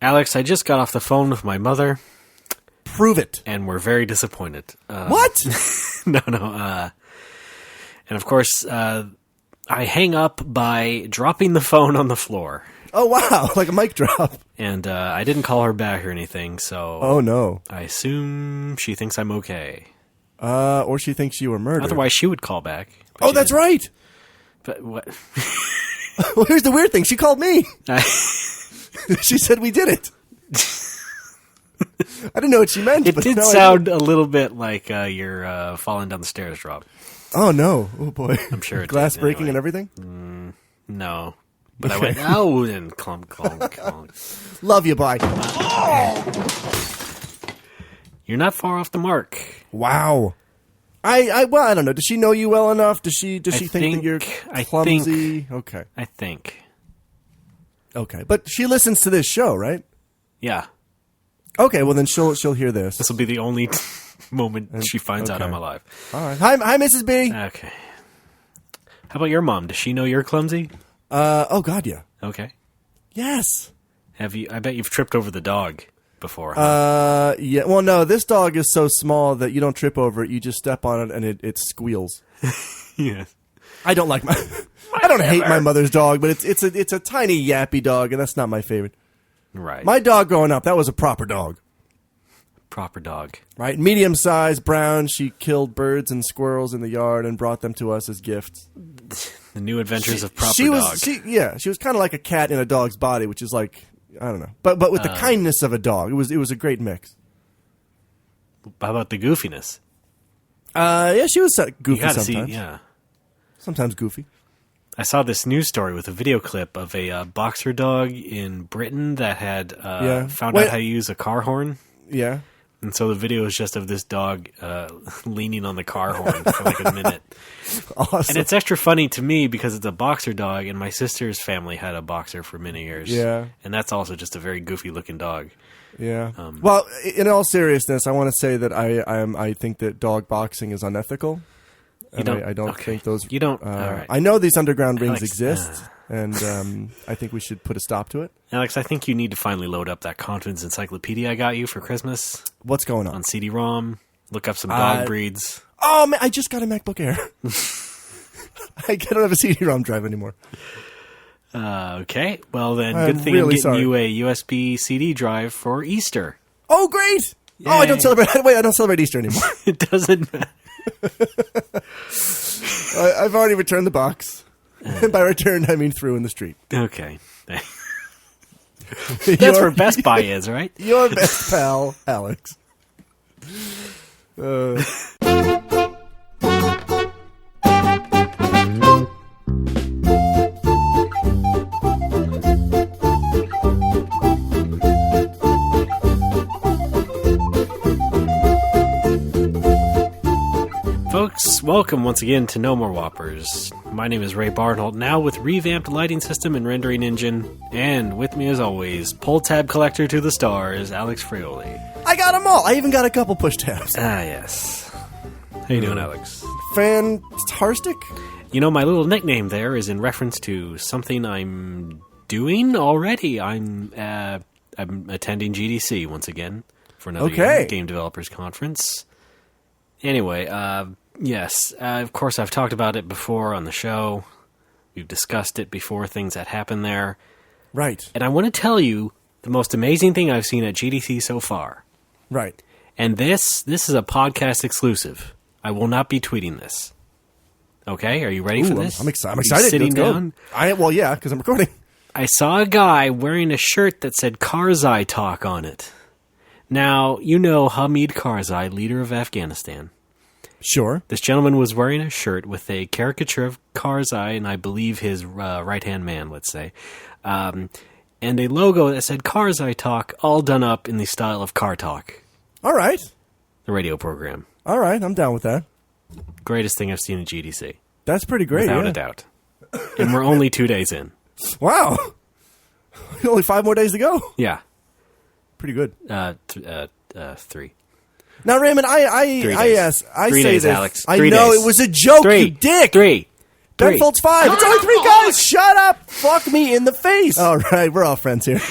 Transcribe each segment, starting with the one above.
Alex, I just got off the phone with my mother. Prove it. And we're very disappointed. What? No. And of course, I hang up by dropping the phone on the floor. Oh, wow. Like a mic drop. And I didn't call her back or anything, so... Oh, no. I assume she thinks I'm okay. Or she thinks you were murdered. Otherwise, she would call back. Oh, that's right. But what? Well, here's the weird thing. She called me. She said we did it. I didn't know what she meant. It but did sound a little bit like you're falling down the stairs drop. Oh, no. Oh, boy. I'm sure it Glass did, breaking anyway. and everything? No. But I went, oh, and clunk. Love you, bye. You're not far off the mark. Wow. I don't know. Does she know you well enough? Does she think that you're clumsy? Okay. I think. Okay. But she listens to this show, right? Yeah. Okay, well then she'll hear this. This will be the only moment she finds out I'm alive. All right. Hi, Mrs. B. Okay. How about your mom? Does she know you're clumsy? Oh God, yeah. Okay. Yes. Have you? I bet you've tripped over the dog before. Huh? Yeah. Well, no. This dog is so small that you don't trip over it. You just step on it and it squeals. Yeah. I don't like I don't hate my mother's dog, but it's a tiny yappy dog, and that's not my favorite. Right. My dog growing up, that was a proper dog. Proper dog. Right. Medium sized, brown. She killed birds and squirrels in the yard and brought them to us as gifts. The new adventures of proper dog. She was kind of like a cat in a dog's body, which is like, I don't know, but with the kindness of a dog. It was a great mix. How about the goofiness? Yeah, she was goofy You sometimes. Yeah, sometimes goofy. I saw this news story with a video clip of a boxer dog in Britain that had found out how to use a car horn. Yeah. And so the video is just of this dog leaning on the car horn for like a minute. Awesome. And it's extra funny to me because it's a boxer dog, and my sister's family had a boxer for many years. Yeah. And that's also just a very goofy-looking dog. Yeah. Well, in all seriousness, I want to say that I think that dog boxing is unethical. I don't think those... You don't... all right. I know these underground rings Alex, exist, and I think we should put a stop to it. Alex, I think you need to finally load up that Confidence Encyclopedia I got you for Christmas. What's going on? On CD-ROM. Look up some dog breeds. Oh, man, I just got a MacBook Air. I don't have a CD-ROM drive anymore. Okay. Well, then, good thing really I'm getting you a USB CD drive for Easter. Oh, great! Yay. Oh, I don't celebrate... Wait, I don't celebrate Easter anymore. It doesn't matter. I've already returned the box. And by returned, I mean threw in the street. Okay. That's where Best Buy is, right? Your best pal, Alex. Folks, welcome once again to No More Whoppers. My name is Ray Barnholt, now with revamped lighting system and rendering engine, and with me as always, pull tab collector to the stars, Alex Frioli. I got them all. I even got a couple push tabs. Ah, yes. How you doing, Alex? Fantastic? You know, my little nickname there is in reference to something I'm doing already. I'm attending GDC once again for another year, Game Developers Conference. Anyway, yes, of course I've talked about it before on the show. We've discussed it before, things that happen there. Right. And I want to tell you the most amazing thing I've seen at GDC so far. Right. And this is a podcast exclusive. I will not be tweeting this. Okay, are you ready for this? I'm excited. Sitting down? Well, yeah, because I'm recording. I saw a guy wearing a shirt that said Karzai Talk on it. Now, you know Hamid Karzai, leader of Afghanistan. Sure. This gentleman was wearing a shirt with a caricature of Karzai, and I believe his right-hand man, let's say, and a logo that said Karzai Talk, all done up in the style of Car Talk. All right. The radio program. All right, I'm down with that. Greatest thing I've seen at GDC. That's pretty great, without a doubt. And we're only 2 days in. Wow. Only 5 more days to go. Yeah. Pretty good. 3. Now, Raymond, I 3 say days, this. Alex. I 3 know days. it was a joke, 3. you dick. 3. Benfold's 5. It's only 3 guys. Shut up. Fuck me in the face. All right, we're all friends here.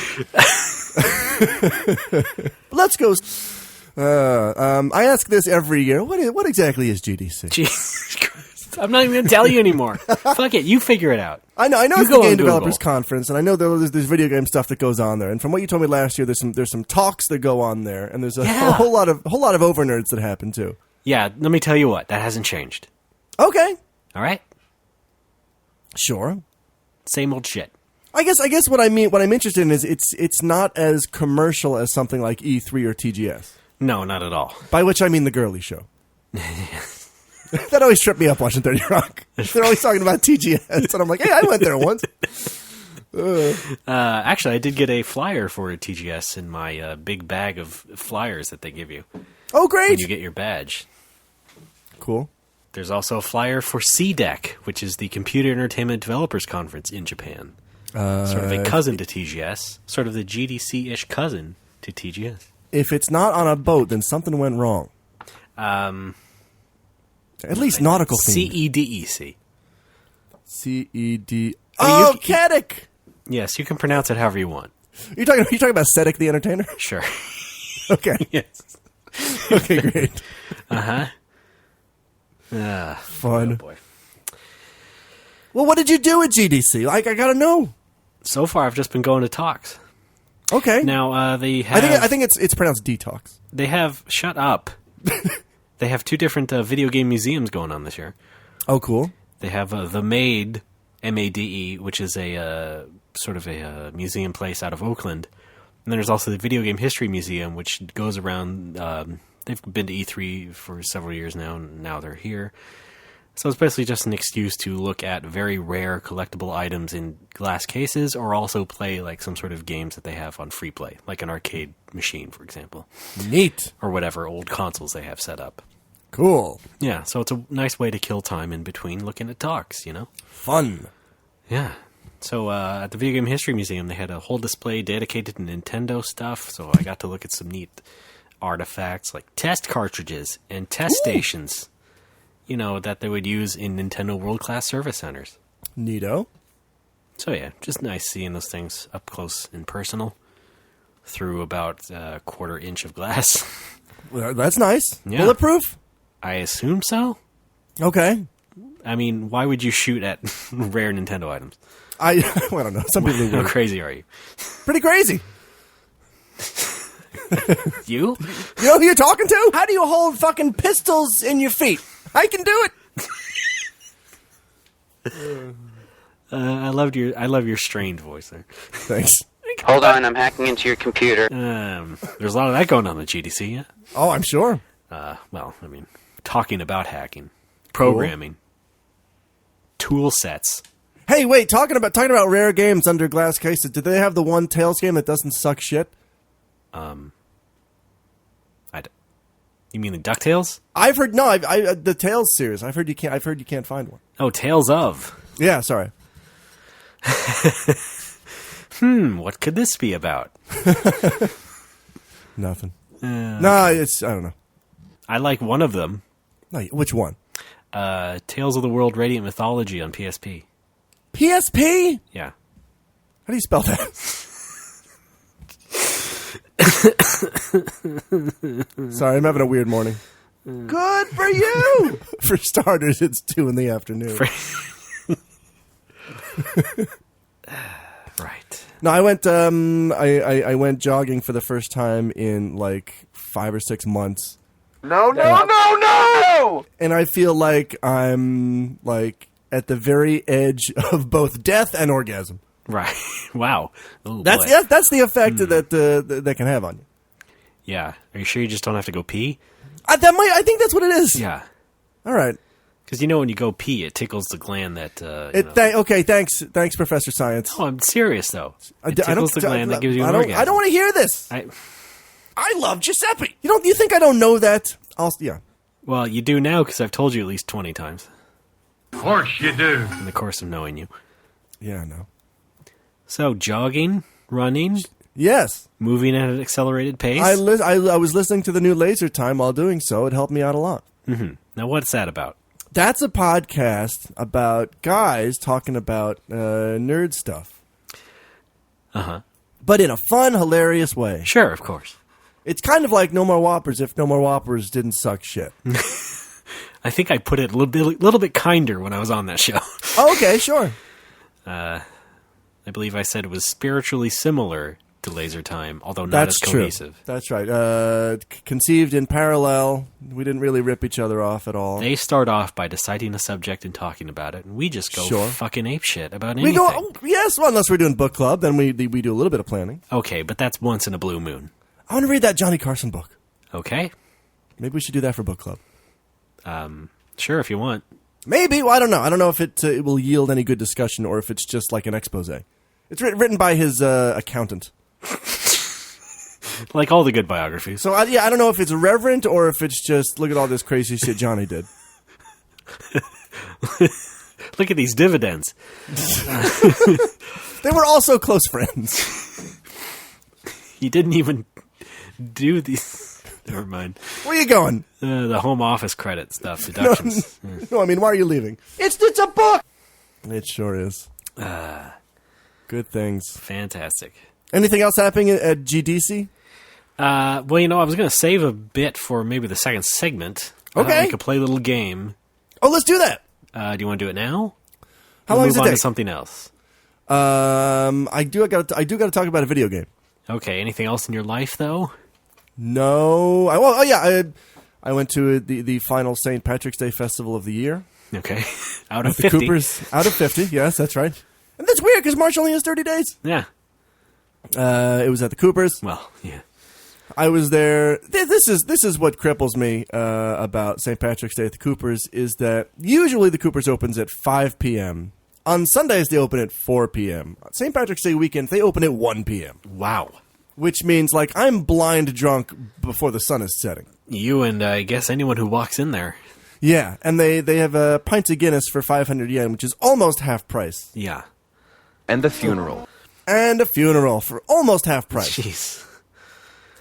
Let's go. I ask this every year. What exactly is GDC? Jesus Christ. I'm not even going to tell you anymore. Fuck it. You figure it out. I know it's the Game Developers Conference, and I know there's video game stuff that goes on there. And from what you told me last year, there's some talks that go on there, and there's a whole lot of over nerds that happen too. Yeah, let me tell you what. That hasn't changed. Okay. All right. Sure. Same old shit. I guess what I'm interested in is it's not as commercial as something like E3 or TGS. No, not at all. By which I mean the girly show. That always tripped me up watching 30 Rock. They're always talking about TGS, and I'm like, hey, I went there once. Actually, I did get a flyer for TGS in my big bag of flyers that they give you. Oh, great! When you get your badge. Cool. There's also a flyer for CDEC, which is the Computer Entertainment Developers Conference in Japan. Sort of a cousin to TGS. Sort of the GDC-ish cousin to TGS. If it's not on a boat, then something went wrong. At least nautical themed. CEDEC. CED. Oh, Caddick! Yes, you can pronounce it however you want. You're talking about Cedric the Entertainer? Sure. Okay. Yes. Okay, great. Uh-huh. Fun. Oh boy. Well, what did you do at GDC? Like, I gotta know. So far, I've just been going to talks. Okay. Now, they have... I think it's pronounced detox. They have... Shut up. They have two different video game museums going on this year. Oh, cool. They have the MADE, M-A-D-E, which is a sort of a museum place out of Oakland. And then there's also the Video Game History Museum, which goes around... they've been to E3 for several years now, and now they're here. So it's basically just an excuse to look at very rare collectible items in glass cases, or also play like some sort of games that they have on free play, like an arcade machine, for example. Neat. Or whatever old consoles they have set up. Cool. Yeah, so it's a nice way to kill time in between looking at talks, you know? Fun. Yeah. So at the Video Game History Museum, they had a whole display dedicated to Nintendo stuff, so I got to look at some neat artifacts like test cartridges and test stations. You know, that they would use in Nintendo World-Class Service Centers. Neato. So yeah, just nice seeing those things up close and personal through about a quarter inch of glass. Well, that's nice. Yeah. Bulletproof? I assume so. Okay. I mean, why would you shoot at rare Nintendo items? I don't know. Some people How crazy are you? Pretty crazy. You? You know who you're talking to? How do you hold fucking pistols in your feet? I can do it. I love your strained voice there. Thanks. Hold on, I'm hacking into your computer. There's a lot of that going on at GDC, yeah? Oh, I'm sure. Well, I mean, talking about hacking, programming, tool sets. Hey, wait, talking about rare games under glass cases, did they have the one Tales game that doesn't suck shit? You mean the DuckTales? I've heard the Tales series. I've heard you can't find one. Oh, Tales of. Yeah, sorry. What could this be about? Nothing. No, I don't know. I like one of them. No, which one? Tales of the World Radiant Mythology on PSP. PSP? Yeah. How do you spell that? Sorry, I'm having a weird morning. Good for you! For starters, it's 2 p.m. Right. No, I went. I went jogging for the first time in like 5 or 6 months. No! And I feel like I'm like at the very edge of both death and orgasm. Right. Wow. Ooh, that's the effect that can have on you. Yeah. Are you sure you just don't have to go pee? I think that's what it is. Yeah. All right. Because when you go pee, it tickles the gland that. Okay. Thanks, Professor Science. Oh, I'm serious though. It tickles the gland that gives you an orgasm. I don't want to hear this. I love Giuseppe. You think I don't know that? Yeah. Well, you do now because I've told you at least 20 times. Of course you do. In the course of knowing you. Yeah, I know. So, jogging, running, yes, moving at an accelerated pace. I was listening to the new Laser Time while doing so. It helped me out a lot. Mm-hmm. Now, what's that about? That's a podcast about guys talking about nerd stuff. Uh-huh. but in a fun, hilarious way. Sure, of course. It's kind of like No More Whoppers if No More Whoppers didn't suck shit. I think I put it a little bit kinder when I was on that show. Oh, okay, sure. I believe I said it was spiritually similar to Laser Time, although not as cohesive. True. That's right. Conceived in parallel. We didn't really rip each other off at all. They start off by deciding a subject and talking about it, and we just go fucking apeshit about anything. We go, yes, well, unless we're doing book club, then we do a little bit of planning. Okay, but that's once in a blue moon. I want to read that Johnny Carson book. Okay. Maybe we should do that for book club. Sure, if you want. Maybe. Well, I don't know. I don't know if it will yield any good discussion or if it's just like an expose. It's written by his accountant. Like all the good biographies. So, I don't know if it's reverent or if it's just, look at all this crazy shit Johnny did. Look at these dividends. They were also close friends. He didn't even do these... Never mind. Where are you going? The home office credit stuff, deductions. No, I mean, why are you leaving? It's a book! It sure is. Good things. Fantastic. Anything else happening at GDC? Well, I was going to save a bit for maybe the second segment. Okay. We could play a little game. Oh, let's do that. Do you want to do it now? How long does it move on take? to something else. I do got to talk about a video game. Okay. Anything else in your life, though? No. I went to the final St. Patrick's Day Festival of the year. Okay. Out of the 50. Coopers. Out of 50, yes, that's right. And that's weird because March only has 30 days. Yeah. It was at the Coopers. Well, yeah. I was there. This is what cripples me about St. Patrick's Day at the Coopers is that usually the Coopers opens at 5 p.m. On Sundays, they open at 4 p.m. St. Patrick's Day weekend, they open at 1 p.m. Wow. Which means, like, I'm blind drunk before the sun is setting. You and I guess anyone who walks in there. Yeah, and they have a pint of Guinness for 500 yen, which is almost half price. Yeah. And the funeral. And a funeral for almost half price. Jeez.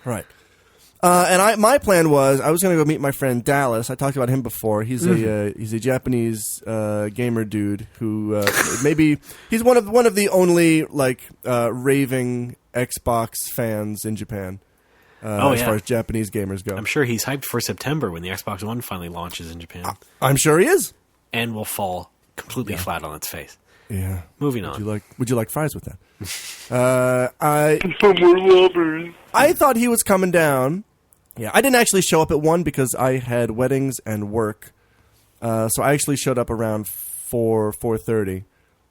Right. And my plan was I was going to go meet my friend Dallas. I talked about him before. He's a Japanese gamer dude who maybe he's one of the only raving Xbox fans in Japan. As far as Japanese gamers go. I'm sure he's hyped for September when the Xbox One finally launches in Japan. I'm sure he is. And will fall completely flat on its face. Yeah. Moving on. Would you like fries with that? For more lovers. I thought he was coming down. Yeah, I didn't actually show up at 1 because I had weddings and work. So I actually showed up around 4:30.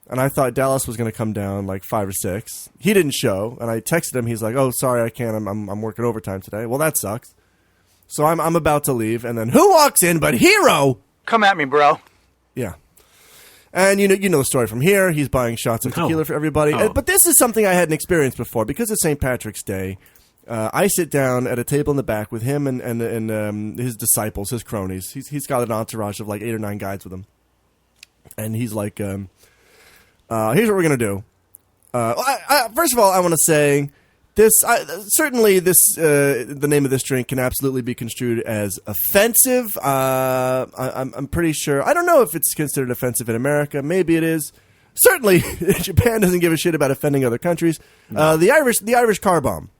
And I thought Dallas was going to come down like 5 or 6. He didn't show, and I texted him. He's like, "Oh, sorry, I can't. I'm working overtime today." Well, that sucks. So I'm about to leave, and then who walks in but Hero? Come at me, bro. Yeah. And you know the story from here. He's buying shots of tequila for everybody. Oh. But this is something I hadn't experienced before because it's St. Patrick's Day. I sit down at a table in the back with him and his disciples, his cronies. He's got an entourage of like 8 or 9 guys with him, and he's like. Here's what we're going to do. First of all, I want to say this. Certainly, the name of this drink can absolutely be construed as offensive. I'm pretty sure. I don't know if it's considered offensive in America. Maybe it is. Certainly, Japan doesn't give a shit about offending other countries. No. The Irish car bomb.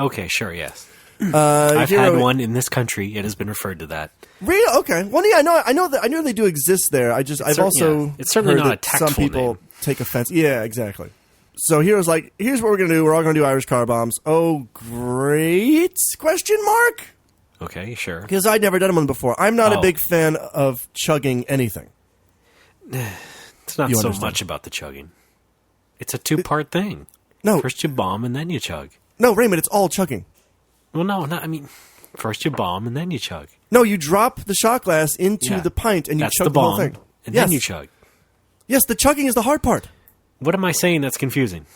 Okay, sure, yes. I've had one in this country. It has been referred to that. Really? Okay. Well, yeah, I know they do exist there. I've also it's certainly heard not that a tactful some people name. take offense. Yeah, exactly. So here's what we're gonna do. We're all gonna do Irish car bombs. Oh, great? Question mark? Okay, sure. Because I'd never done one before. I'm not a big fan of chugging anything. It's not so much about the chugging. It's a 2-part thing. No. First you bomb and then you chug. No, Raymond, it's all chugging. Well, no, I mean, first you bomb and then you chug. No, you drop the shot glass into the pint and you chug the whole thing. And then you chug. Yes, the chugging is the hard part. What am I saying that's confusing?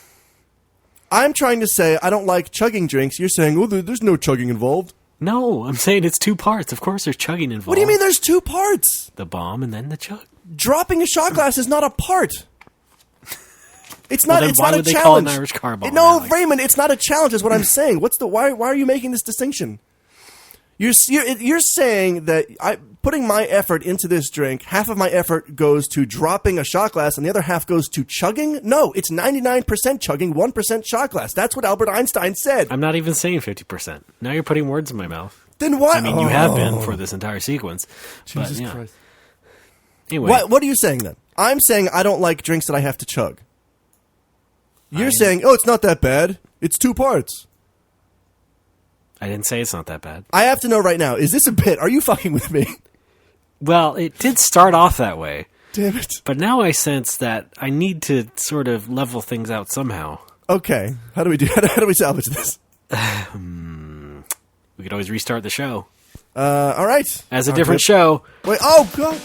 I'm trying to say I don't like chugging drinks. You're saying, oh, there's no chugging involved. No, I'm saying it's 2 parts. Of course there's chugging involved. What do you mean there's 2 parts? The bomb and then the chug. Dropping a shot glass is not a part. It's not. Well, it's why not a would they challenge. call it an Irish car bomb, No, Alex? Raymond, it's not a challenge. Is what I'm saying. Why are you making this distinction? You're saying that putting my effort into this drink, half of my effort goes to dropping a shot glass and the other half goes to chugging? No, it's 99% chugging, 1% shot glass. That's what Albert Einstein said. I'm not even saying 50%. Now you're putting words in my mouth. Then what? I mean, you have been for this entire sequence. Jesus Christ. Anyway. What are you saying then? I'm saying I don't like drinks that I have to chug. You're saying, oh, it's not that bad. It's 2 parts. I didn't say it's not that bad. I have to know right now, is this a bit? Are you fucking with me? Well, it did start off that way. Damn it. But now I sense that I need to sort of level things out somehow. Okay. How do we salvage this? We could always restart the show. All right. As a different show. Wait, oh, God.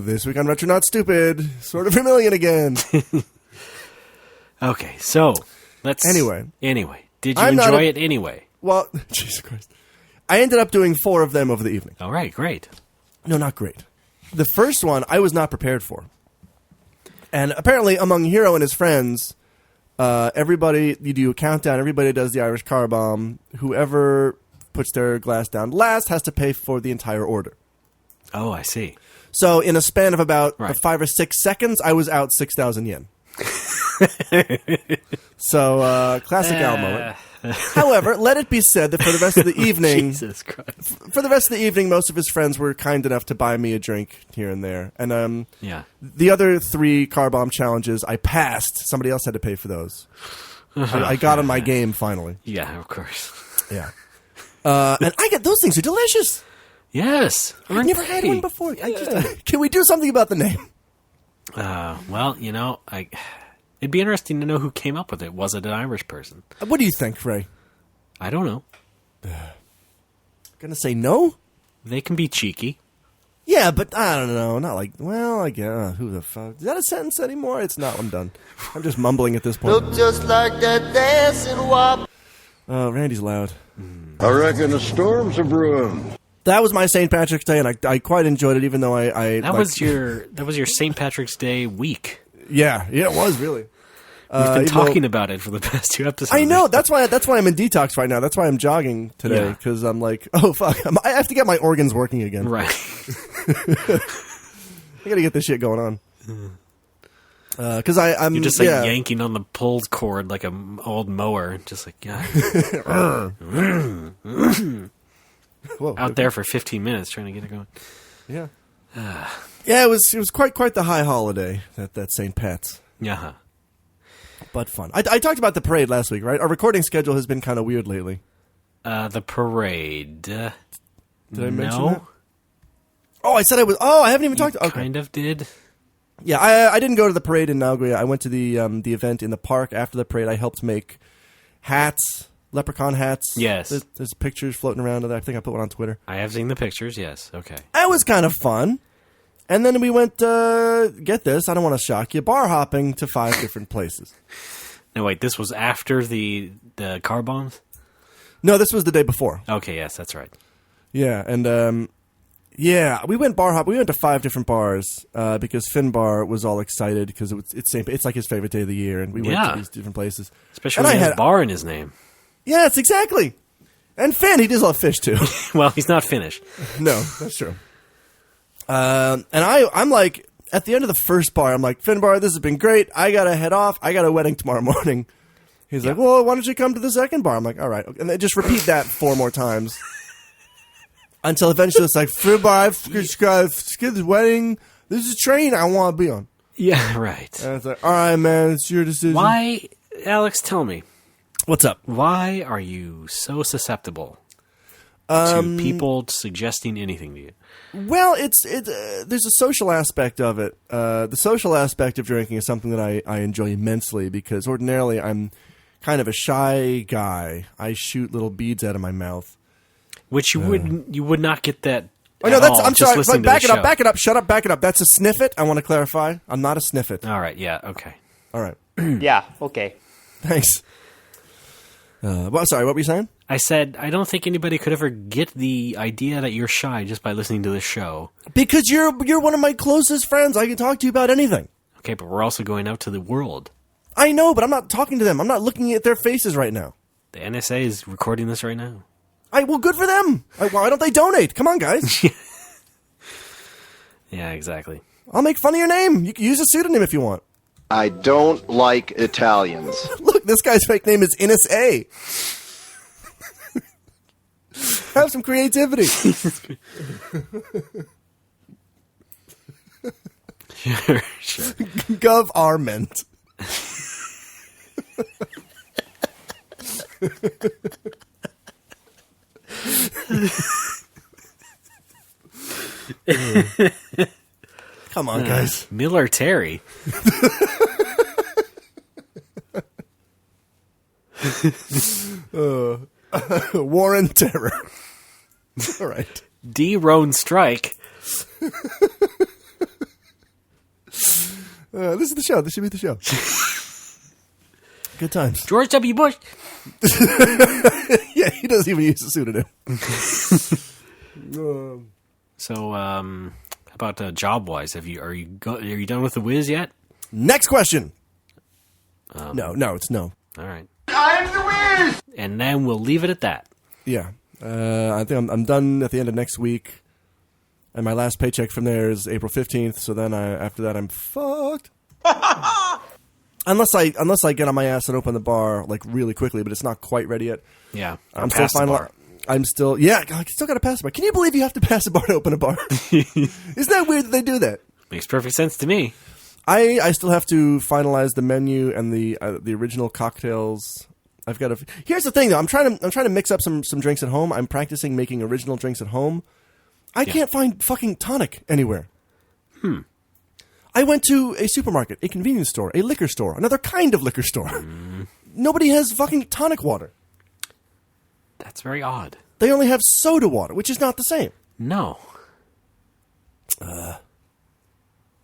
This week on Retro Not Stupid, sort of Vermilion again. Okay, so let's... Anyway, did you enjoy it anyway? Well, Jesus Christ. I ended up doing 4 of them over the evening. All right, great. No, not great. The first one I was not prepared for. And apparently among Hero and his friends, everybody, you do a countdown, everybody does the Irish car bomb. Whoever puts their glass down last has to pay for the entire order. Oh, I see. So in a span of about 5 or 6 seconds, I was out 6,000 yen. So, classic Al moment. However, let it be said that for the rest of the evening, Jesus Christ. For the rest of the evening, most of his friends were kind enough to buy me a drink here and there. And the other 3 car bomb challenges, I passed. Somebody else had to pay for those. I got on my game finally. Yeah, of course. Yeah. And I get those things are delicious. Yes. I've never had one before. Can we do something about the name? Well, it'd be interesting to know who came up with it. Was it an Irish person? What do you think, Ray? I don't know. Gonna say no? They can be cheeky. Yeah, but I don't know. Not like, well, I guess, who the fuck? Is that a sentence anymore? It's not. I'm done. I'm just mumbling at this point. Look just like that dancing wop. Oh, Randy's loud. I reckon a storm's a brewing. That was my St. Patrick's Day, and I quite enjoyed it, even though That was your St. Patrick's Day week. Yeah, it was really. We've been talking about it for the past 2 episodes. I know. That's why I'm in detox right now. That's why I'm jogging today, because I'm like, oh fuck, I have to get my organs working again. Right. I gotta get this shit going on. Because I'm You're just like yanking on the pulled cord like an old mower, just like Whoa, out there for 15 minutes trying to get it going. Yeah. Yeah, it was quite the high holiday that St. Pat's. Yeah. But fun. I talked about the parade last week, right? Our recording schedule has been kind of weird lately. The parade. Did I mention that? Oh, I said I was. Oh, I haven't even talked. Okay. Kind of did. Yeah, I didn't go to the parade in Nagoya. I went to the event in the park after the parade. I helped make hats, leprechaun hats. Yes. There's pictures floating around of that. I think I put one on Twitter. I have seen the pictures, yes. Okay. That was kind of fun. And then we went, get this, I don't want to shock you, bar hopping to 5 different places. No, wait, this was after the car bombs? No, this was the day before. Okay, yes, that's right. Yeah, and we went bar hop. We went to 5 different bars because Finbar was all excited because it's like his favorite day of the year, and we went to these different places. Especially when he has bar in his name. Yes, exactly. And Finn, he does love fish too. Well, he's not Finnish. No, that's true. And I'm like, at the end of the first bar, I'm like, Finbar, this has been great. I got to head off. I got a wedding tomorrow morning. He's like, well, why don't you come to the second bar? I'm like, all right. And then just repeat that 4 more times. Until eventually it's like, Finbar, this wedding. This is a train I want to be on. Yeah, right. And it's like, all right, man, it's your decision. Why, Alex, tell me. What's up? Why are you so susceptible to people suggesting anything to you? Well, there's a social aspect of it. The social aspect of drinking is something that I enjoy immensely because ordinarily I'm kind of a shy guy. I shoot little beads out of my mouth. Which you would not get that. Oh no, I'm sorry. Back it up. Shut up. Back it up. That's a sniffet. I want to clarify. I'm not a sniffet. All right. Yeah. Okay. All right. Yeah. Okay. Thanks. Well, sorry. What were you saying? I said I don't think anybody could ever get the idea that you're shy just by listening to this show. Because you're one of my closest friends. I can talk to you about anything. Okay, but we're also going out to the world. I know, but I'm not talking to them. I'm not looking at their faces right now. The NSA is recording this right now. Well, good for them. Why don't they donate? Come on, guys. Yeah, exactly. I'll make fun of your name. You can use a pseudonym if you want. I don't like Italians. Look, this guy's fake name is NSA. Have some creativity. Sure. Gov-arment. Come on, guys. Miller Terry. War and Terror. All right. D. Roan Strike. This is the show. This should be the show. Good times. George W. Bush. Yeah, he doesn't even use a pseudonym. So, how about job-wise? Are you done with the whiz yet? Next question. No, it's no. All right. I'm the Wiz! And then we'll leave it at that. Yeah. I think I'm done at the end of next week. And my last paycheck from there is April 15th, so then after that I'm fucked. Unless I get on my ass and open the bar like really quickly, but it's not quite ready yet. Yeah. I'm still final. I still got to pass a bar. Can you believe you have to pass a bar to open a bar? Isn't that weird that they do that? Makes perfect sense to me. I still have to finalize the menu and the original cocktails. I've got to. Here's the thing, though. I'm trying to mix up some drinks at home. I'm practicing making original drinks at home. I can't find fucking tonic anywhere. I went to a supermarket, a convenience store, a liquor store, another kind of liquor store. Nobody has fucking tonic water. That's very odd. They only have soda water, which is not the same. No.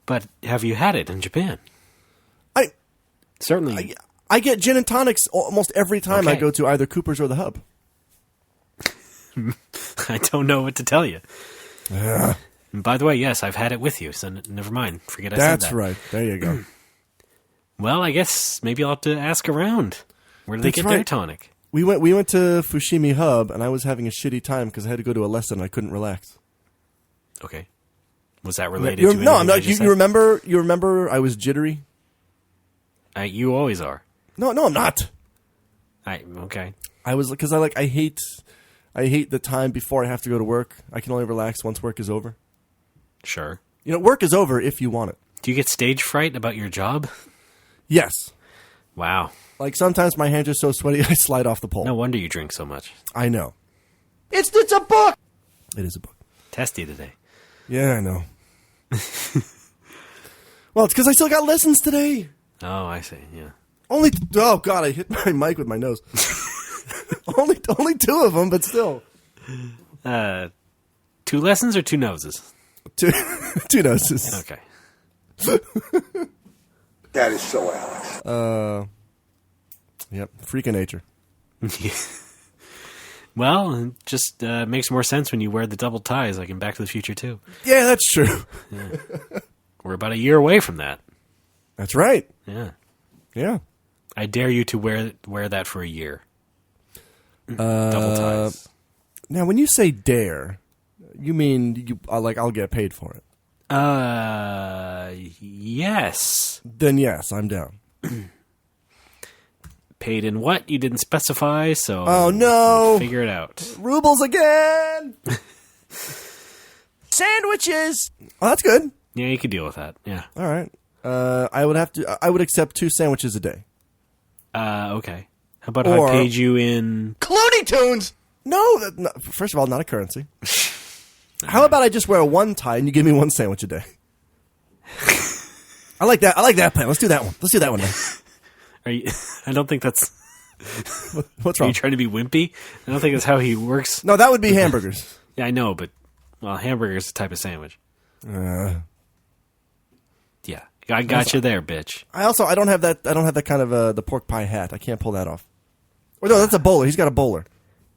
But have you had it in Japan? Certainly. I get gin and tonics almost every time I go to either Cooper's or the Hub. I don't know what to tell you. And by the way, yes, I've had it with you, so never mind. Forget I said that. That's right. There you go. Well, I guess maybe I'll have to ask around. Where do they get their tonic? We went to Fushimi Hub, and I was having a shitty time because I had to go to a lesson and I couldn't relax. Okay. Was that related to No, I'm not. You remember? You remember? I was jittery. You always are. No, I'm not. Okay. I was because I hate the time before I have to go to work. I can only relax once work is over. Sure. Work is over if you want it. Do you get stage fright about your job? Yes. Wow. Like sometimes my hands are so sweaty I slide off the pole. No wonder you drink so much. I know. It's a book! It is a book. Testy today. Yeah, I know. Well, it's because I still got lessons today. Oh, I see. Yeah. Oh God, I hit my mic with my nose. only 2 of them, but still. 2 lessons or 2 noses? 2 noses. Okay. That is so Alex. Yep, freak of nature. Well, it just makes more sense when you wear the double ties, like in Back to the Future 2. Yeah, that's true. Yeah. We're about a year away from that. That's right. Yeah. Yeah. I dare you to wear that for a year. Double ties. Now, when you say dare, you mean I'll get paid for it? Yes. Then yes, I'm down. Paid in what? You didn't specify, so... Oh, no! Figure it out. Rubles again! Sandwiches! Oh, that's good. Yeah, you could deal with that. Yeah. All right. I would accept 2 sandwiches a day. Okay. How about if I paid you in... Clooney Tunes! No, first of all, not a currency. How about I just wear one tie and you give me 1 sandwich a day? I like that. I like that plan. Let's do that one. Let's do that one then. Are you? I don't think that's... What's Are wrong? you trying to be wimpy? I don't think that's how he works. No, that would be hamburgers. Yeah, I know, but... Well, hamburger is a type of sandwich. Yeah. I got you there, bitch. I don't have that kind of the pork pie hat. I can't pull that off. Or no, that's a bowler. He's got a bowler.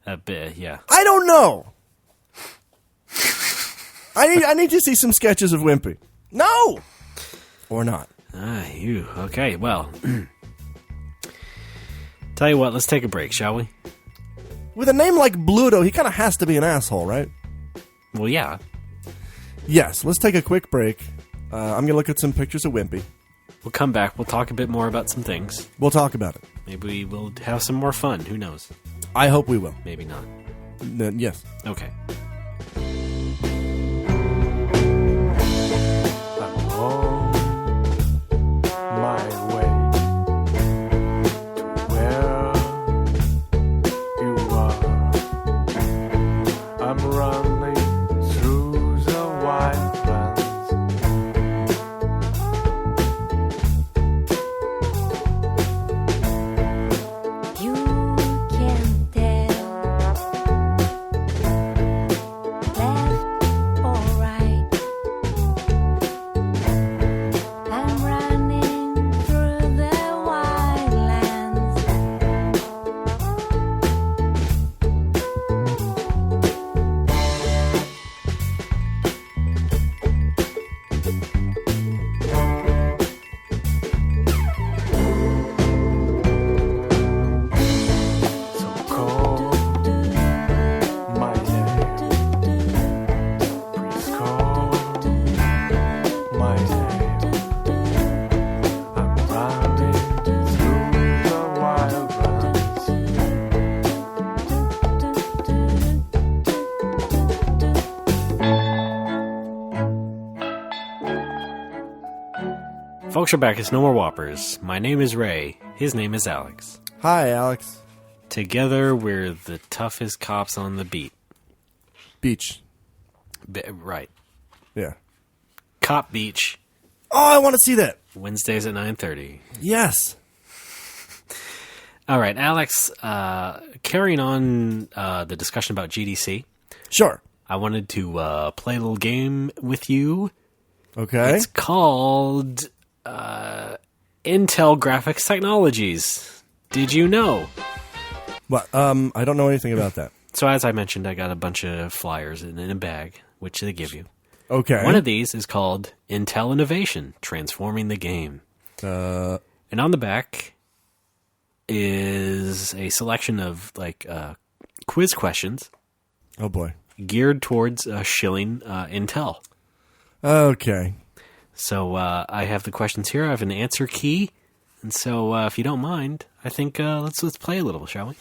A bit, yeah. I don't know. I need to see some sketches of Wimpy. No, or not. You okay? Well, Tell you what, let's take a break, shall we? With a name like Bluto, he kind of has to be an asshole, right? Well, yeah. Yes, let's take a quick break. I'm going to look at some pictures of Wimpy. We'll come back. We'll talk a bit more about some things. We'll talk about it. Maybe we'll have some more fun. Who knows? I hope we will. Maybe not. Yes. Okay. I'm on my way to where you are. I'm running through the wildlands. You can tell left or right. I'm running through the wildlands. So call my name. Please call my name. I'm running through the wildlands. Folks are back. It's No More Whoppers. My name is Ray. His name is Alex. Hi, Alex. Together, we're the toughest cops on the beat. Beach. Right. Yeah. Cop Beach, Oh, I want to see that. Wednesdays at 9:30. Yes. All right, Alex, carrying on the discussion about GDC, Sure. I wanted to play a little game with you. Okay. It's called Intel Graphics Technologies. Did you know? What? I don't know anything about that. So as I mentioned, I got a bunch of flyers in a bag, which they give you. Okay. One of these is called Intel Innovation, Transforming the Game. And on the back is a selection of quiz questions Oh boy. geared towards shilling Intel. Okay. So I have the questions here. I have an answer key. And so if you don't mind, I think let's play a little, shall we?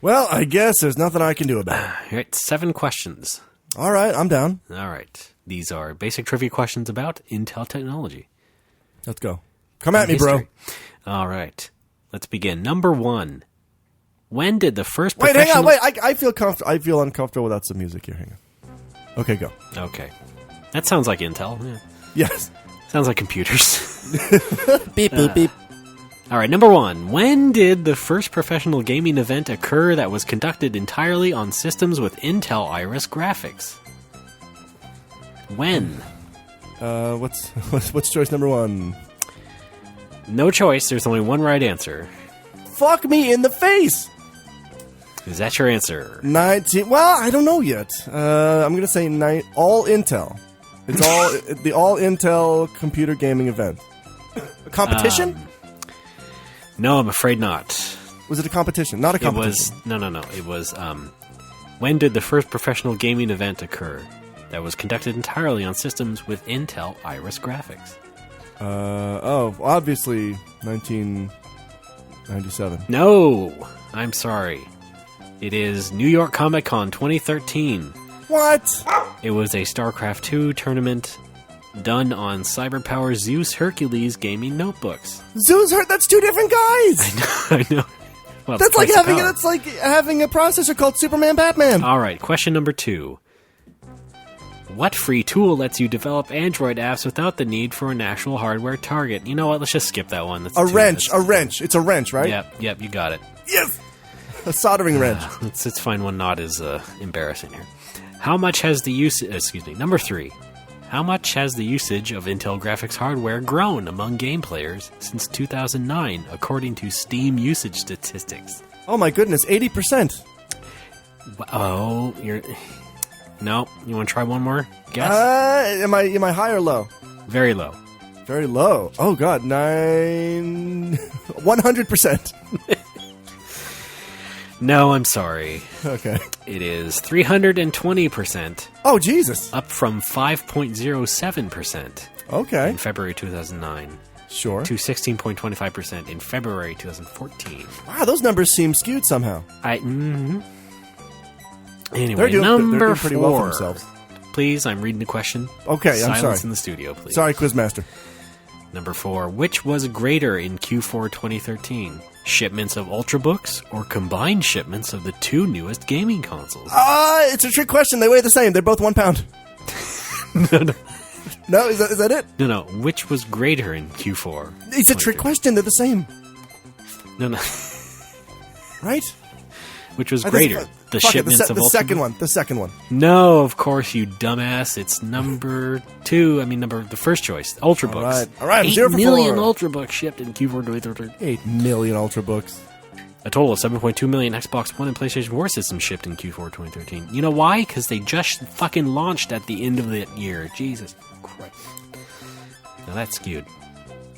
Well, I guess there's nothing I can do about it. All right, 7 questions. All right, I'm down. All right. These are basic trivia questions about Intel technology. Let's go. Come at me, bro. History. All right. Let's begin. Number 1. When did the first Wait, hang on. professional... Wait, I feel comfortable. I feel uncomfortable without some music here. Hang on. Okay, go. Okay. That sounds like Intel. Yeah. Yes. Sounds like computers. Beep, boop, beep. All right, number 1. When did the first professional gaming event occur that was conducted entirely on systems with Intel Iris graphics? When? What's choice number 1? No choice. There's only one right answer. Fuck me in the face. Is that your answer? 19. Well, I don't know yet. I'm gonna say all Intel. It's all the all Intel computer gaming event. A competition? No, I'm afraid not. Was it a competition? Not a competition. It was no. It was when did the first professional gaming event occur that was conducted entirely on systems with Intel Iris graphics? Obviously 1997. No, I'm sorry. It is New York Comic Con 2013. What? It was a StarCraft 2 tournament done on CyberPower Zeus Hercules gaming notebooks. Zeus hurt. That's two different guys. I know. Well, That's like having a processor called Superman Batman. All right, question number 2. What free tool lets you develop Android apps without the need for an actual hardware target? You know what? Let's just skip that one. That's A wrench. It's a wrench, right? Yep, you got it. Yes. A soldering wrench. Let's find one not as embarrassing here. How much has the number 3. How much has the usage of Intel graphics hardware grown among game players since 2009, according to Steam usage statistics? Oh my goodness, 80%. Oh, no. You want to try one more? Guess. Am I high or low? Very low. Very low. Oh god, 100%. No, I'm sorry. Okay. It is 320%, Oh, Jesus. up from 5.07% Okay. in February 2009 Sure. to 16.25% in February 2014. Wow, those numbers seem skewed somehow. Anyway, They're doing number pretty 4. well for themselves. Please, I'm reading the question. Okay, I'm Silence sorry. in the studio, please. Sorry, Quizmaster. Number 4. Which was greater in Q4 2013? Shipments of Ultrabooks or combined shipments of the 2 newest gaming consoles? It's a trick question. They weigh the same. They're both 1 pound. No. No, is that it? No. Which was greater in Q4? It's a trick question. They're the same. No. Right? Which was greater? The Fuck it, shipments of the Ultrabooks? second one. The second one. No, of course, you dumbass. It's number 2. The first choice. Ultrabooks. All right. 8 0 for million 4. Ultrabooks shipped in Q4 2013. 8 million Ultrabooks. A total of 7.2 million Xbox One and PlayStation 4 systems shipped in Q4 2013. You know why? Because they just fucking launched at the end of the year. Jesus Christ. Now that's skewed.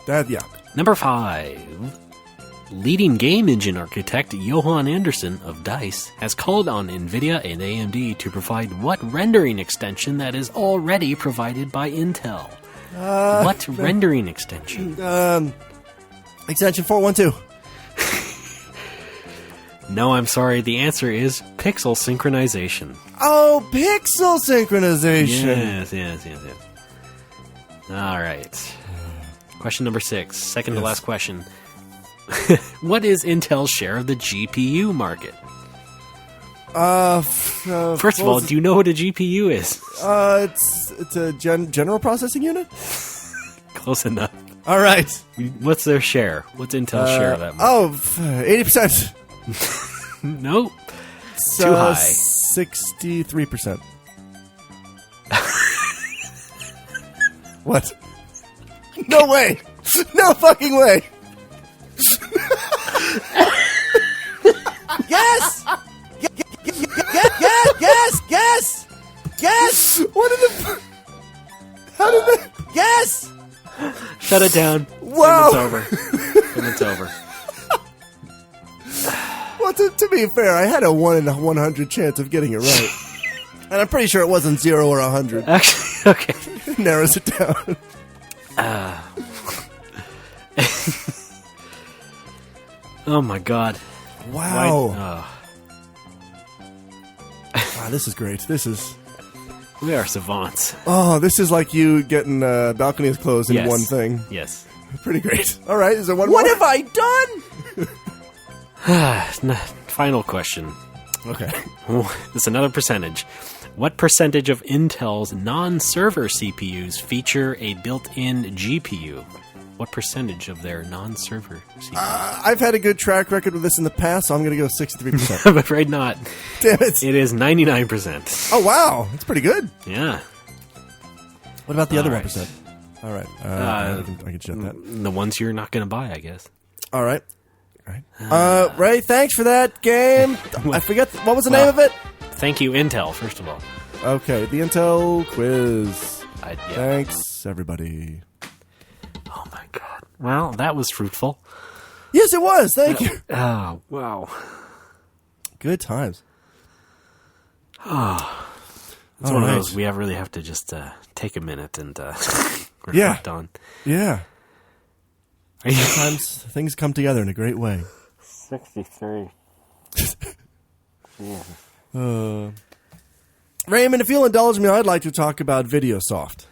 Yeah. Number 5. Leading game engine architect Johan Anderson of DICE has called on NVIDIA and AMD to provide what rendering extension that is already provided by Intel? What rendering extension? Extension 412. No, I'm sorry. The answer is pixel synchronization. Oh, pixel synchronization. Yes. All right. Question number 6. Second to last question. What is Intel's share of the GPU market? First of all, do you know what a GPU is? It's a general processing unit. Close enough. All right. What's their share? What's Intel's share of that market? 80%. Nope. Too high. 63%. What? No way. No fucking way. Yes. Yes. What did the? How did the? Yes. Shut it down. Wow. It's over. Well, to be fair, I had a 1 in 100 chance of getting it right, and I'm pretty sure it wasn't 0 or 100. Actually, okay. It narrows it down. Oh my god. Wow. Wow, this is great. We are savants. Oh, this is like you getting balcony is closed in Yes. one thing. Yes. Pretty great. All right, is there one more? What have I done? Final question. Okay. This is another percentage. What percentage of Intel's non-server CPUs feature a built-in GPU? What percentage of their non-server CPUs? I've had a good track record with this in the past, so I'm going to go 63%. I'm afraid not. Damn it. It is 99%. Oh, wow. That's pretty good. Yeah. What about the other All right. 1%? All right. I can shut that. The ones you're not going to buy, I guess. All right. Ray, thanks for that game. I forget, what was the name of it? Thank you, Intel, first of all. Okay, the Intel quiz. Yeah. Thanks, everybody. Oh, my God. Well, that was fruitful. Yes, it was. Thank you. Oh, wow. Good times. It's one of those we really have to just take a minute and reflect on. Yeah. Sometimes things come together in a great way. 63. Raymond, if you'll indulge me, I'd like to talk about VideoSoft.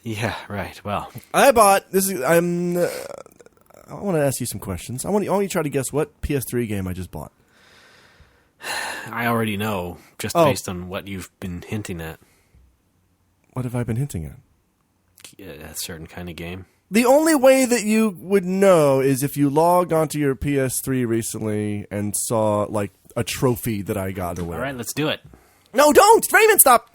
Yeah, right. Well, I bought this. I want to ask you some questions. I want you to try to guess what PS3 game I just bought. I already know, just based on what you've been hinting at. What have I been hinting at? A certain kind of game. The only way that you would know is if you logged onto your PS3 recently and saw like a trophy that I got or whatever. All right, let's do it. No, don't! Raymond, stop!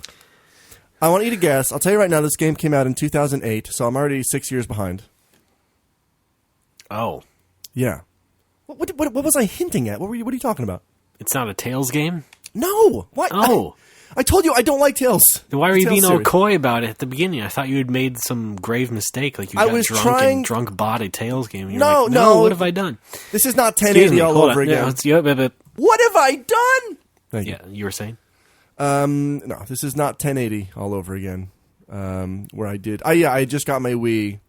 I want you to guess. I'll tell you right now, this game came out in 2008, so I'm already 6 years behind. Oh. Yeah. What was I hinting at? What are you talking about? It's not a Tales game? No! What? Oh. I told you I don't like Tales. Then why were you Tales being all series. coy about it at the beginning? I thought you had made some grave mistake, like you I got was drunk trying- and drunk bought a Tales game. And you're No, like, no. what have I done? This is not Excuse 1080 me, all hold over on. again. Yeah, What have I done? Thank you. Yeah, you were saying? No, this is not 1080 all over again. Where I did. I just got my Wii.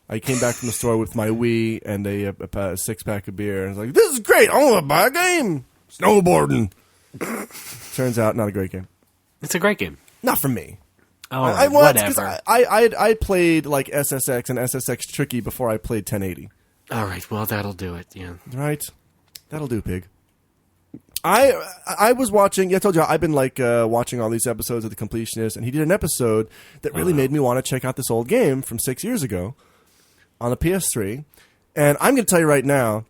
I came back from the store with my Wii and a 6-pack of beer. And I was like, this is great. I want to buy a game. Snowboarding. Turns out, not a great game. It's a great game. Not for me. Oh, whatever. Because I played like SSX and SSX Tricky before I played 1080. All right, well, that'll do it, yeah. Right? That'll do, pig. I was watching, I told you, I've been like watching all these episodes of The Completionist, and he did an episode that really made me want to check out this old game from 6 years ago on the PS3. And I'm going to tell you right now,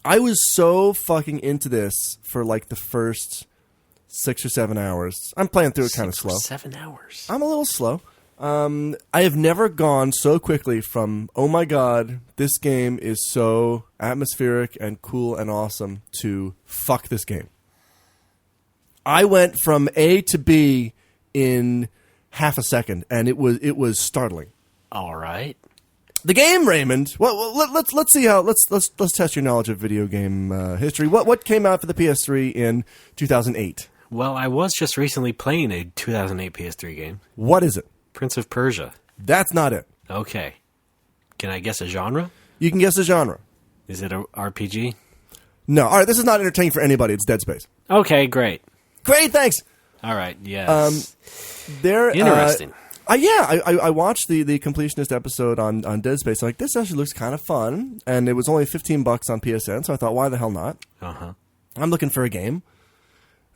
I was so fucking into this for like the first 6 or 7 hours. I'm playing through it kind of slow. 7 hours. I'm a little slow. I have never gone so quickly from, oh my god, this game is so atmospheric and cool and awesome, to fuck this game. I went from A to B in half a second, and it was startling. All right. The game, Raymond. Well, let's see how let's test your knowledge of video game history. What came out for the PS3 in 2008? Well, I was just recently playing a 2008 PS3 game. What is it? Prince of Persia. That's not it. Okay. Can I guess a genre? You can guess the genre. Is it a RPG? No. All right, this is not entertaining for anybody. It's Dead Space. Okay, great. Great, thanks. All right, yes. Interesting. Interesting. I watched the completionist episode on Dead Space. I'm like, this actually looks kind of fun, and it was only $15 on PSN, so I thought, why the hell not? Uh-huh. I'm looking for a game.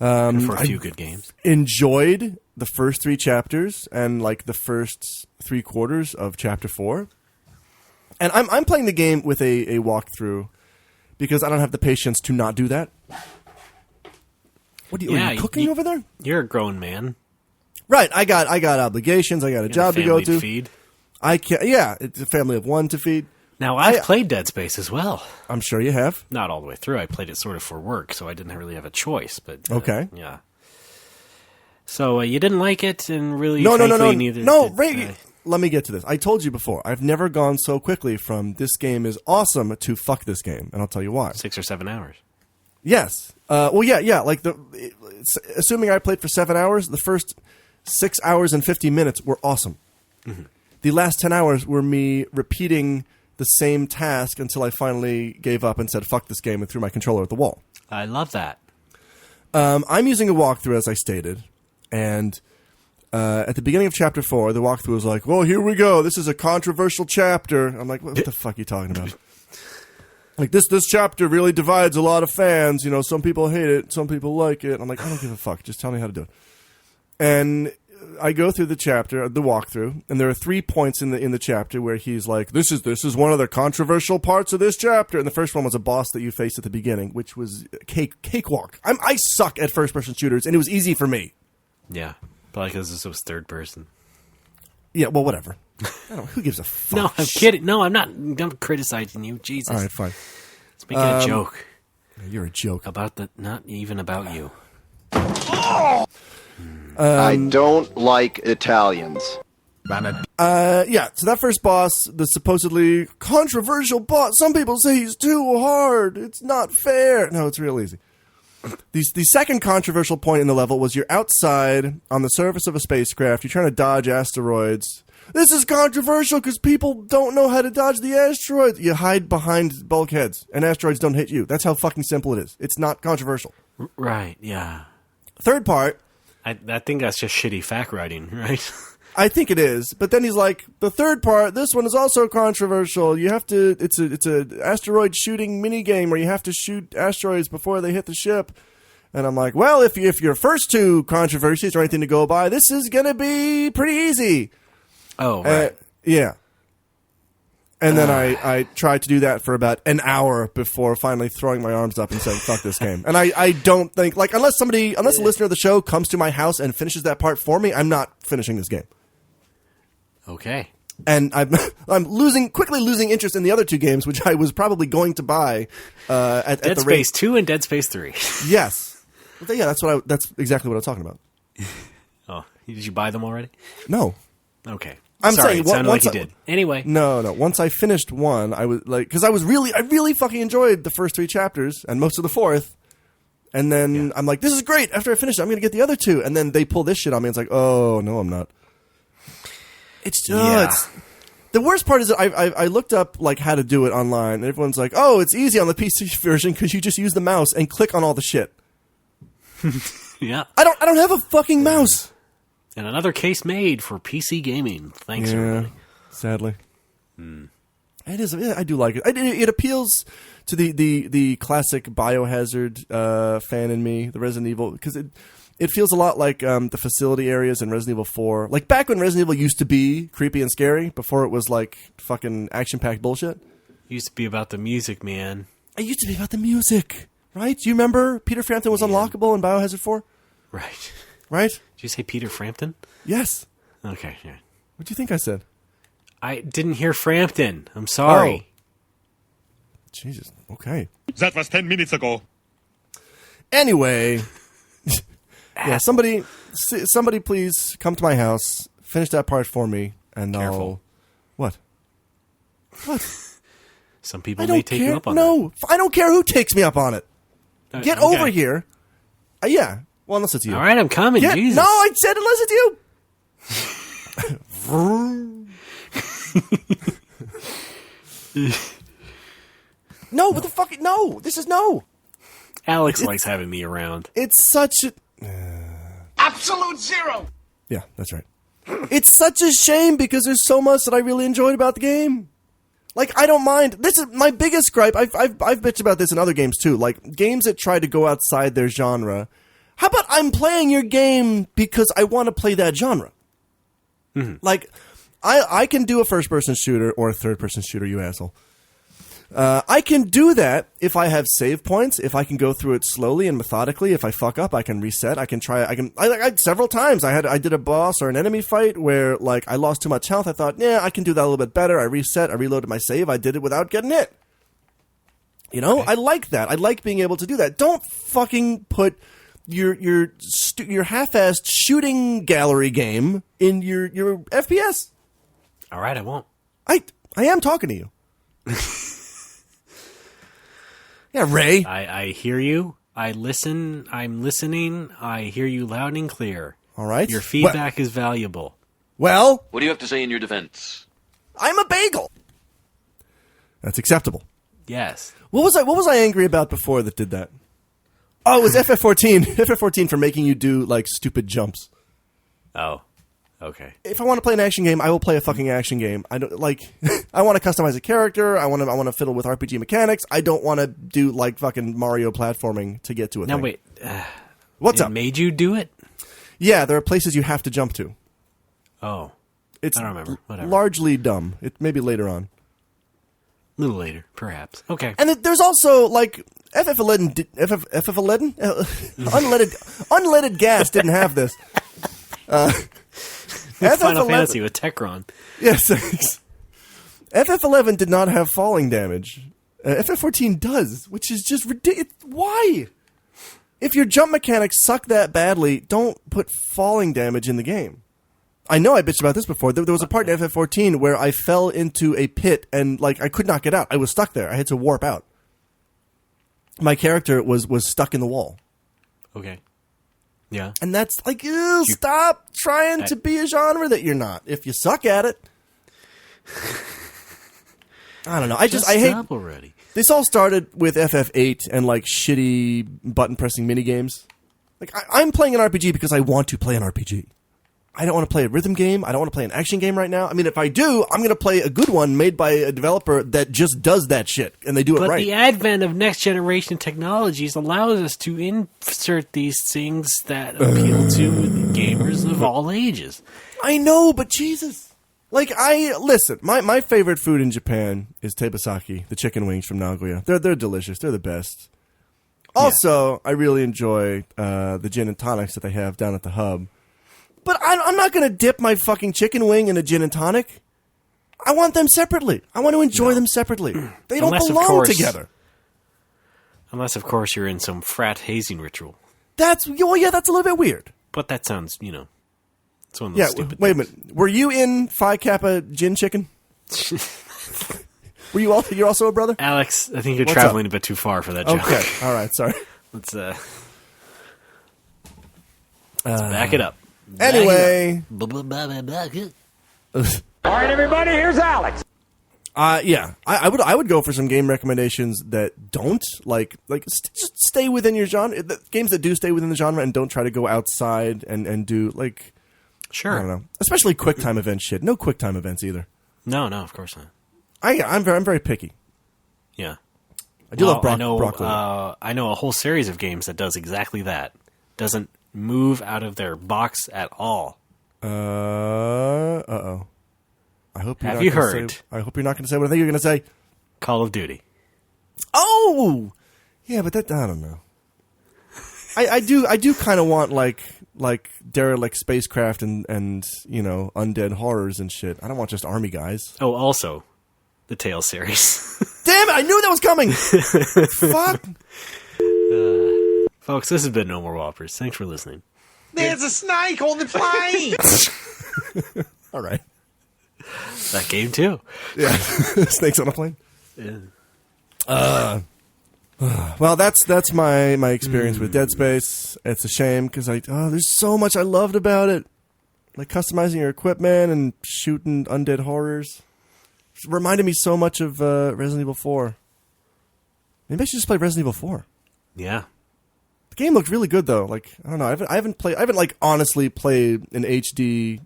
And for a few good games. Enjoyed the first 3 chapters and like the first 3/4 of chapter 4. And I'm playing the game with a walkthrough because I don't have the patience to not do that. What are you cooking over there? You're a grown man. Right, I got obligations. I got a job to go to. Feed. I can't. Yeah, it's a family of 1 to feed. Now I've played Dead Space as well. I'm sure you have. Not all the way through. I played it sort of for work, so I didn't really have a choice. But okay, yeah. So you didn't like it, and really, no. Neither Ray, let me get to this. I told you before. I've never gone so quickly from this game is awesome to fuck this game, and I'll tell you why. 6 or 7 hours. Yes. Well, yeah. Like assuming I played for 7 hours, the first 6 hours and 50 minutes were awesome. Mm-hmm. The last 10 hours were me repeating the same task until I finally gave up and said, fuck this game, and threw my controller at the wall. I love that. I'm using a walkthrough, as I stated, and at the beginning of Chapter 4, the walkthrough was like, well, here we go. This is a controversial chapter. I'm like, what the fuck are you talking about? Like, this chapter really divides a lot of fans. You know, some people hate it, some people like it. I'm like, I don't give a fuck. Just tell me how to do it. And I go through the chapter, the walkthrough, and there are 3 points in the chapter where he's like, this is one of the controversial parts of this chapter. And the first one was a boss that you faced at the beginning, which was cakewalk. I suck at first-person shooters, and it was easy for me. Yeah, probably because this was third person. Yeah, well, whatever. Who gives a fuck? No, I'm kidding. No, I'm not. I'm criticizing you. Jesus. All right, fine. It's making a joke. You're a joke. Not even about you. I don't like Italians. Yeah, so that first boss, the supposedly controversial boss, some people say he's too hard. It's not fair. No, it's real easy. The second controversial point in the level was you're outside on the surface of a spacecraft. You're trying to dodge asteroids. This is controversial because people don't know how to dodge the asteroids. You hide behind bulkheads, and asteroids don't hit you. That's how fucking simple it is. It's not controversial. Right, yeah. Third part. I think that's just shitty fact writing, right? I think it is, but then he's like, the third part, this one is also controversial. You have to, it's a asteroid shooting mini game where you have to shoot asteroids before they hit the ship. And I'm like, well, if your first 2 controversies are anything to go by, this is going to be pretty easy. Oh, right. Yeah. And then I tried to do that for about an hour before finally throwing my arms up and saying, fuck this game. And I don't think, like, unless a listener of the show comes to my house and finishes that part for me, I'm not finishing this game. Okay. And I'm quickly losing interest in the other 2 games, which I was probably going to buy at Dead the Space 2 and Dead Space 3. Yes. Well, yeah, that's exactly what I was talking about. Oh, did you buy them already? No. Okay. I'm Sorry, saying it sounded like you did. Anyway. No. Once I finished 1, I was like, because I really fucking enjoyed the first 3 chapters and most of the 4th. And then I'm like, this is great. After I finish it, I'm going to get the other 2. And then they pull this shit on me. It's like, oh, no, I'm not. It's the worst part is that I looked up like how to do it online, and everyone's like, oh, it's easy on the PC version because you just use the mouse and click on all the shit. Yeah. I don't have a fucking mouse. And another case made for PC gaming. Thanks, everybody. Sadly. It is. I do like it. It appeals to the classic Biohazard fan in me, the Resident Evil, because it feels a lot like the facility areas in Resident Evil 4. Like back when Resident Evil used to be creepy and scary, before it was like fucking action-packed bullshit. Used to be about the music, man. It used to be about the music, right? Do you remember Peter Frampton was unlockable in Biohazard 4? Right. Right? Did you say Peter Frampton? Yes. Okay, yeah. What do you think I said? I didn't hear Frampton. I'm sorry. Jesus. Okay. That was 10 minutes ago. Anyway, yeah. Somebody, please come to my house. Finish that part for me, and Careful. What? What? Some people may take you up on that. No, I don't care who takes me up on it. Get okay. over here. Yeah. Well, unless it's you. All right, I'm coming. Jesus. No, I said unless it's you. No, what the fuck? No, this is no. Alex likes having me around. It's such a... Absolute zero. Yeah, that's right. It's such a shame because there's so much that I really enjoyed about the game. Like, I don't mind. This is my biggest gripe. I've bitched about this in other games too. Like, games that try to go outside their genre. How about I'm playing your game because I want to play that genre? Mm-hmm. Like, I can do a first-person shooter or a third-person shooter, you asshole. I can do that if I have save points, if I can go through it slowly and methodically. If I fuck up, I can reset. I can try. I several times I did a boss or an enemy fight where like I lost too much health. I thought, yeah, I can do that a little bit better. I reset. I reloaded my save. I did it without getting hit. You know, okay. I like that. I like being able to do that. Don't fucking put your half-assed shooting gallery game in your FPS. All right, I won't. I am talking to you. Yeah, Ray. I hear you. I listen. I'm listening. I hear you loud and clear. All right. Your feedback is valuable. Well, what do you have to say in your defense? I'm a bagel. That's acceptable. Yes. What was I angry about before that did that? Oh, it was FF14. FF14 for making you do like stupid jumps. Oh. Okay. If I want to play an action game, I will play a fucking action game. I don't like. I want to customize a character. I want to fiddle with RPG mechanics. I don't want to do like fucking Mario platforming to get to a thing. Now wait. What's up? Made you do it? Yeah, there are places you have to jump to. Oh, it's I don't remember. Whatever. Largely dumb. It maybe later on. A little later, perhaps. Okay. And there's also like FF11. Unleaded gas didn't have this. Final Fantasy with Techron. Yes, thanks. FF11 did not have falling damage. FF14 does, which is just ridiculous. Why? If your jump mechanics suck that badly, don't put falling damage in the game. I know I bitched about this before. There was a part in FF14 where I fell into a pit and like I could not get out. I was stuck there. I had to warp out. My character was stuck in the wall. Okay. Yeah. And that's like, stop trying to be a genre that you're not. If you suck at it. I don't know. I hate. Stop already. This all started with FF8 and like shitty button pressing minigames. Like I'm playing an RPG because I want to play an RPG. I don't want to play a rhythm game. I don't want to play an action game right now. I mean, if I do, I'm going to play a good one made by a developer that just does that shit, and they do it right. But the advent of next-generation technologies allows us to insert these things that appeal to gamers of all ages. I know, but Jesus. Like, listen, my favorite food in Japan is tebasaki, the chicken wings from Nagoya. They're delicious. They're the best. Also, I really enjoy the gin and tonics that they have down at the hub. But I'm not going to dip my fucking chicken wing in a gin and tonic. I want them separately. I want to enjoy them separately. They don't belong together. Unless, of course, you're in some frat hazing ritual. That's a little bit weird. But that sounds, it's one of those stupid wait a things. minute. Were you in Phi Kappa gin chicken? Were you you're also a brother? Alex, I think you're traveling a bit too far for that joke. Okay, all right, sorry. Let's Let's back it up. Anyway. Back it up. All right, everybody, here's Alex. Yeah, I would go for some game recommendations that don't just stay within your genre. The games that do stay within the genre and don't try to go outside and do Sure. I don't know, especially QuickTime event shit. No QuickTime events either. No, of course not. I'm very picky. Yeah. I do love broccoli. I know a whole series of games that does exactly that. Doesn't move out of their box at all. Uh-oh. I hope you're Have not you gonna heard? I hope you're not going to say what I think you're going to say. Call of Duty. Oh, yeah, but that I don't know. I do kind of want like derelict spacecraft and undead horrors and shit. I don't want just army guys. Oh, also, the Tales series. Damn it! I knew that was coming. Fuck. Folks, this has been No More Whoppers. Thanks for listening. There's a snake on the plane. All right. That game too. Yeah, snakes on a plane. Yeah. Well, that's my experience with Dead Space. It's a shame because there's so much I loved about it, like customizing your equipment and shooting undead horrors. It reminded me so much of Resident Evil 4. Maybe I should just play Resident Evil 4. Yeah. The game looked really good though. Like I don't know, I haven't like honestly played an HD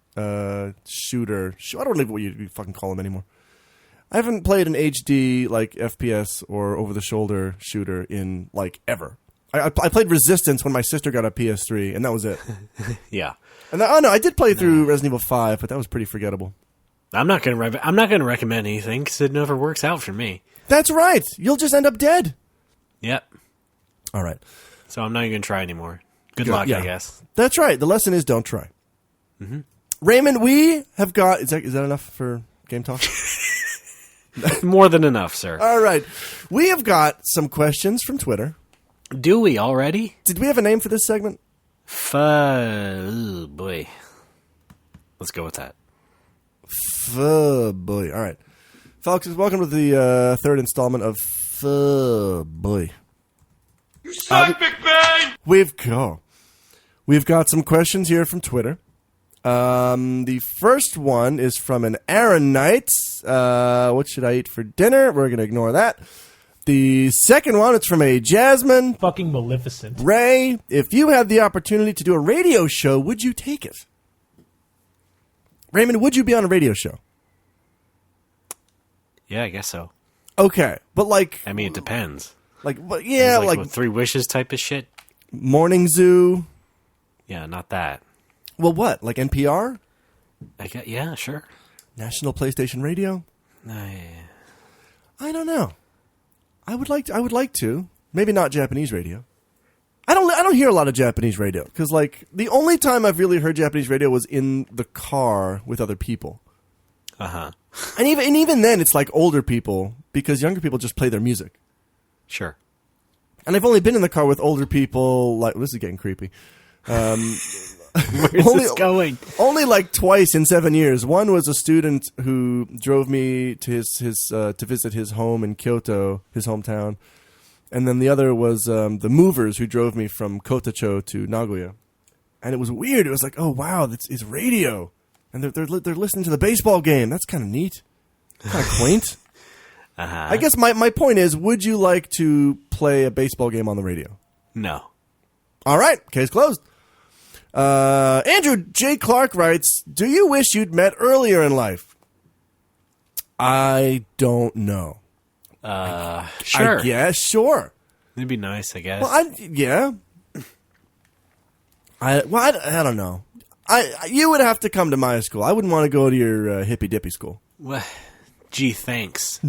shooter. I don't know what you fucking call them anymore. I haven't played an HD like FPS or over the shoulder shooter in like ever. I played Resistance when my sister got a PS3, and that was it. Yeah. And I did play through Resident Evil 5, but that was pretty forgettable. I'm not gonna recommend anything because it never works out for me. That's right. You'll just end up dead. Yep. All right. So I'm not even gonna try anymore. Good luck, yeah. I guess. That's right. The lesson is don't try. Mm-hmm. Raymond, we have got... Is that enough for game talk? More than enough, sir. All right. We have got some questions from Twitter. Do we already? Did we have a name for this segment? Oh, boy. Let's go with that. Boy. All right. Folks, welcome to the third installment of Boy. You suck, Big Bang! We've got some questions here from Twitter. The first one is from an Aaron Knight. What should I eat for dinner? We're going to ignore that. The second one is from a Jasmine. Fucking Maleficent. Ray, if you had the opportunity to do a radio show, would you take it? Raymond, would you be on a radio show? Yeah, I guess so. Okay, but I mean, it depends. Yeah, what, Three Wishes type of shit? Morning Zoo. Yeah, not that. Well, what? Like NPR? Yeah, sure. National PlayStation Radio? Yeah. I don't know. I would like to. Maybe not Japanese radio. I don't hear a lot of Japanese radio because the only time I've really heard Japanese radio was in the car with other people. Uh-huh. And even then it's like older people because younger people just play their music. Sure. And I've only been in the car with older people this is getting creepy. Where's this going? Only twice in 7 years. One was a student who drove me to his to visit his home in Kyoto, his hometown, and then the other was the movers who drove me from Kotacho to Nagoya. And it was weird. It was like, oh wow, it's radio, and they're listening to the baseball game. That's kind of neat, kind of quaint. Uh-huh. I guess my point is, would you like to play a baseball game on the radio? No. All right, case closed. Andrew J. Clark writes, do you wish you'd met earlier in life? I don't know. Sure. Yeah, sure. It'd be nice, I guess. Well, I don't know. You would have to come to my school. I wouldn't want to go to your hippy dippy school. Well, gee, thanks.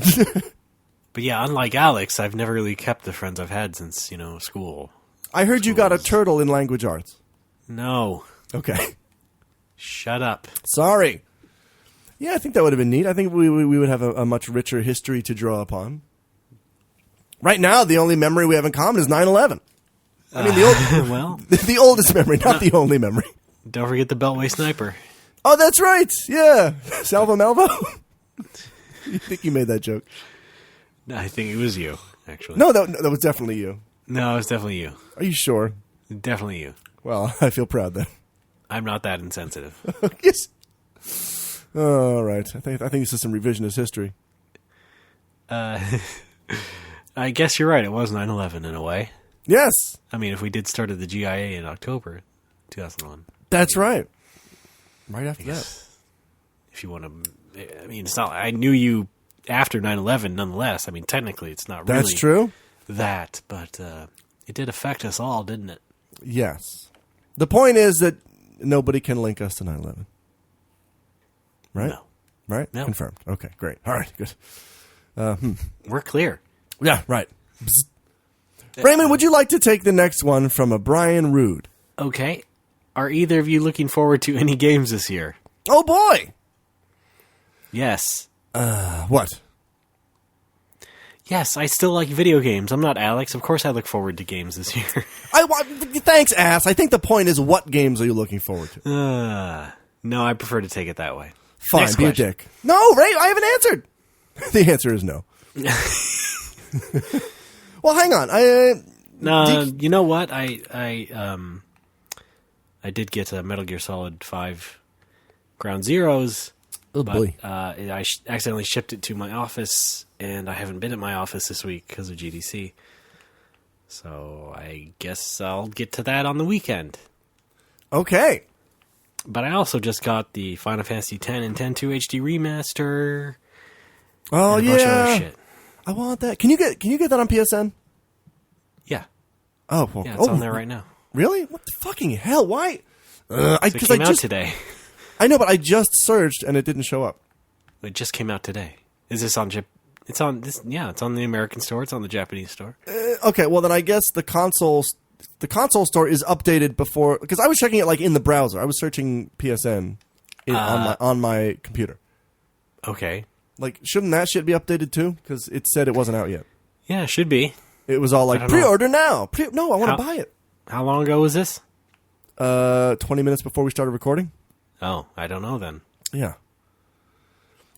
But yeah, unlike Alex, I've never really kept the friends I've had since, school. I heard you got a turtle in language arts. No. Okay. Shut up. Sorry. Yeah, I think that would have been neat. I think we would have a much richer history to draw upon. Right now, the only memory we have in common is 9/11. I mean, the oldest memory, not the only memory. Don't forget the Beltway sniper. Oh, that's right. Yeah. Salvo Malvo. You think you made that joke? No, I think it was you, actually. No, that was definitely you. No, it was definitely you. Are you sure? Definitely you. Well, I feel proud then. I'm not that insensitive. Yes. All right. I think this is some revisionist history. I guess you're right. It was 9/11 in a way. Yes. I mean, if we did start at the GIA in October 2001. That's right. Right after that. If you want to, I mean, it's not. I knew you after 9/11, nonetheless. I mean, technically, it's not really. That's true. That, but it did affect us all, didn't it? Yes. The point is that nobody can link us to 9/11. Right? No. Right? No. Confirmed. Okay, great. All right, good. We're clear. Yeah, right. Raymond, would you like to take the next one from a Brian Rude? Okay. Are either of you looking forward to any games this year? Oh, boy! Yes. What? Yes, I still like video games. I'm not Alex. Of course I look forward to games this year. Thanks, ass. I think the point is, what games are you looking forward to? No, I prefer to take it that way. Fine, Next be question. a dick. No, Ray, I haven't answered. The answer is no. Well, hang on. You know what? I did get a Metal Gear Solid 5 Ground Zeroes. Oh, but, boy. I accidentally shipped it to my office, and I haven't been at my office this week because of GDC. So I guess I'll get to that on the weekend. Okay. But I also just got the Final Fantasy X and X-2 HD remaster. Oh, and a bunch of other yeah. shit. I want that. Can you get that on PSN? Yeah. Oh, well, Yeah, it's on there right now. Really? What the fucking hell? Why? It came out today. I know, but I just searched and it didn't show up. It just came out today. Is this on It's on this. Yeah, it's on the American store. It's on the Japanese store. Okay, well then I guess the console store is updated before, because I was checking it like in the browser. I was searching PSN on my computer. Okay. Like, shouldn't that shit be updated too? Because it said it wasn't out yet. Yeah, it should be. It was all like, pre-order now. No, I want to buy it. How long ago was this? 20 minutes before we started recording. Oh, I don't know then. Yeah.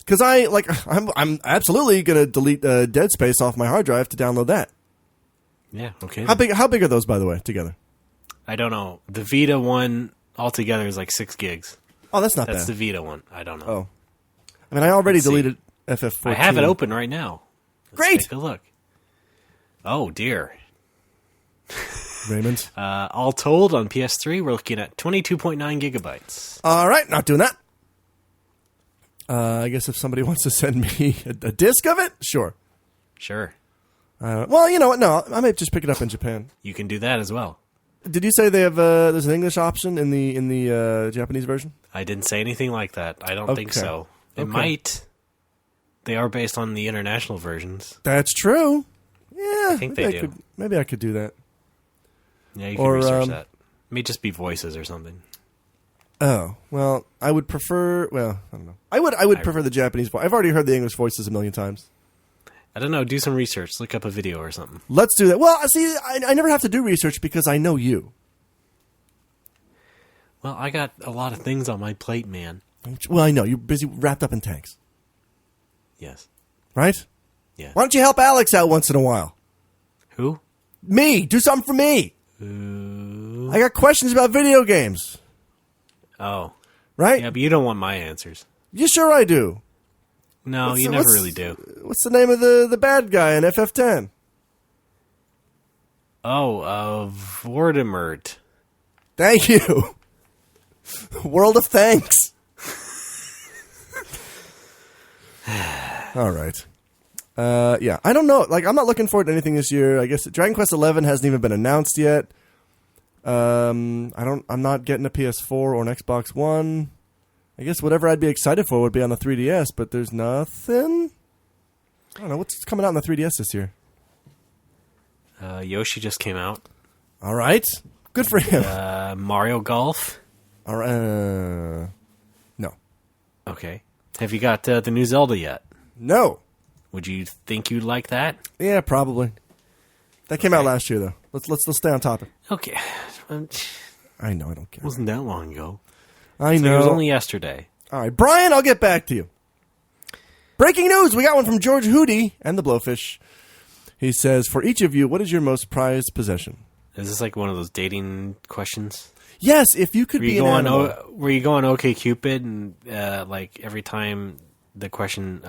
Because I'm absolutely gonna delete Dead Space off my hard drive to download that. Yeah. Okay. How big are those, by the way, together? I don't know. The Vita one altogether is like 6 gigs. Oh, that's not bad. That's the Vita one. I don't know. Oh. I mean, I already deleted FF14. I have it open right now. Great. Take a look. Oh dear. Raymond. All told, on PS3, we're looking at 22.9 gigabytes. All right, not doing that. I guess if somebody wants to send me a disc of it, sure. Sure. Well, you know what? No, I may just pick it up in Japan. You can do that as well. Did you say they have there's an English option in the Japanese version? I didn't say anything like that. I don't think so. It might. They are based on the international versions. That's true. Yeah, I think they do. Maybe I could do that. Yeah, you can research that. It may just be voices or something. Oh, well, I would prefer... Well, I don't know. I would prefer the Japanese voice. I've already heard the English voices a million times. I don't know. Do some research. Look up a video or something. Let's do that. Well, see, I never have to do research because I know you. Well, I got a lot of things on my plate, man. Well, I know. You're busy wrapped up in tanks. Yes. Right? Yeah. Why don't you help Alex out once in a while? Who? Me. Do something for me. I got questions about video games. Oh. Right? Yeah, but you don't want my answers. You sure I do. No, you never really do. What's the name of the bad guy in FF10? Oh, Voldemort. Thank you. World of thanks. All right. Yeah, I don't know. Like, I'm not looking forward to anything this year. I guess Dragon Quest XI hasn't even been announced yet. I'm not getting a PS4 or an Xbox One. I guess whatever I'd be excited for would be on the 3DS, but there's nothing. I don't know what's coming out on the 3DS this year. Yoshi just came out. All right, good for him. Mario Golf. All right, no. Okay. Have you got the new Zelda yet? No. Would you think you'd like that? Yeah, probably. That came out last year, though. Let's stay on topic. Okay. I know, I don't care. It wasn't that long ago. I know. It was only yesterday. All right, Brian, I'll get back to you. Breaking news. We got one from George Hootie and the Blowfish. He says, for each of you, what is your most prized possession? Is this like one of those dating questions? Yes, if you could be an animal. Where you go on OkCupid and like every time the question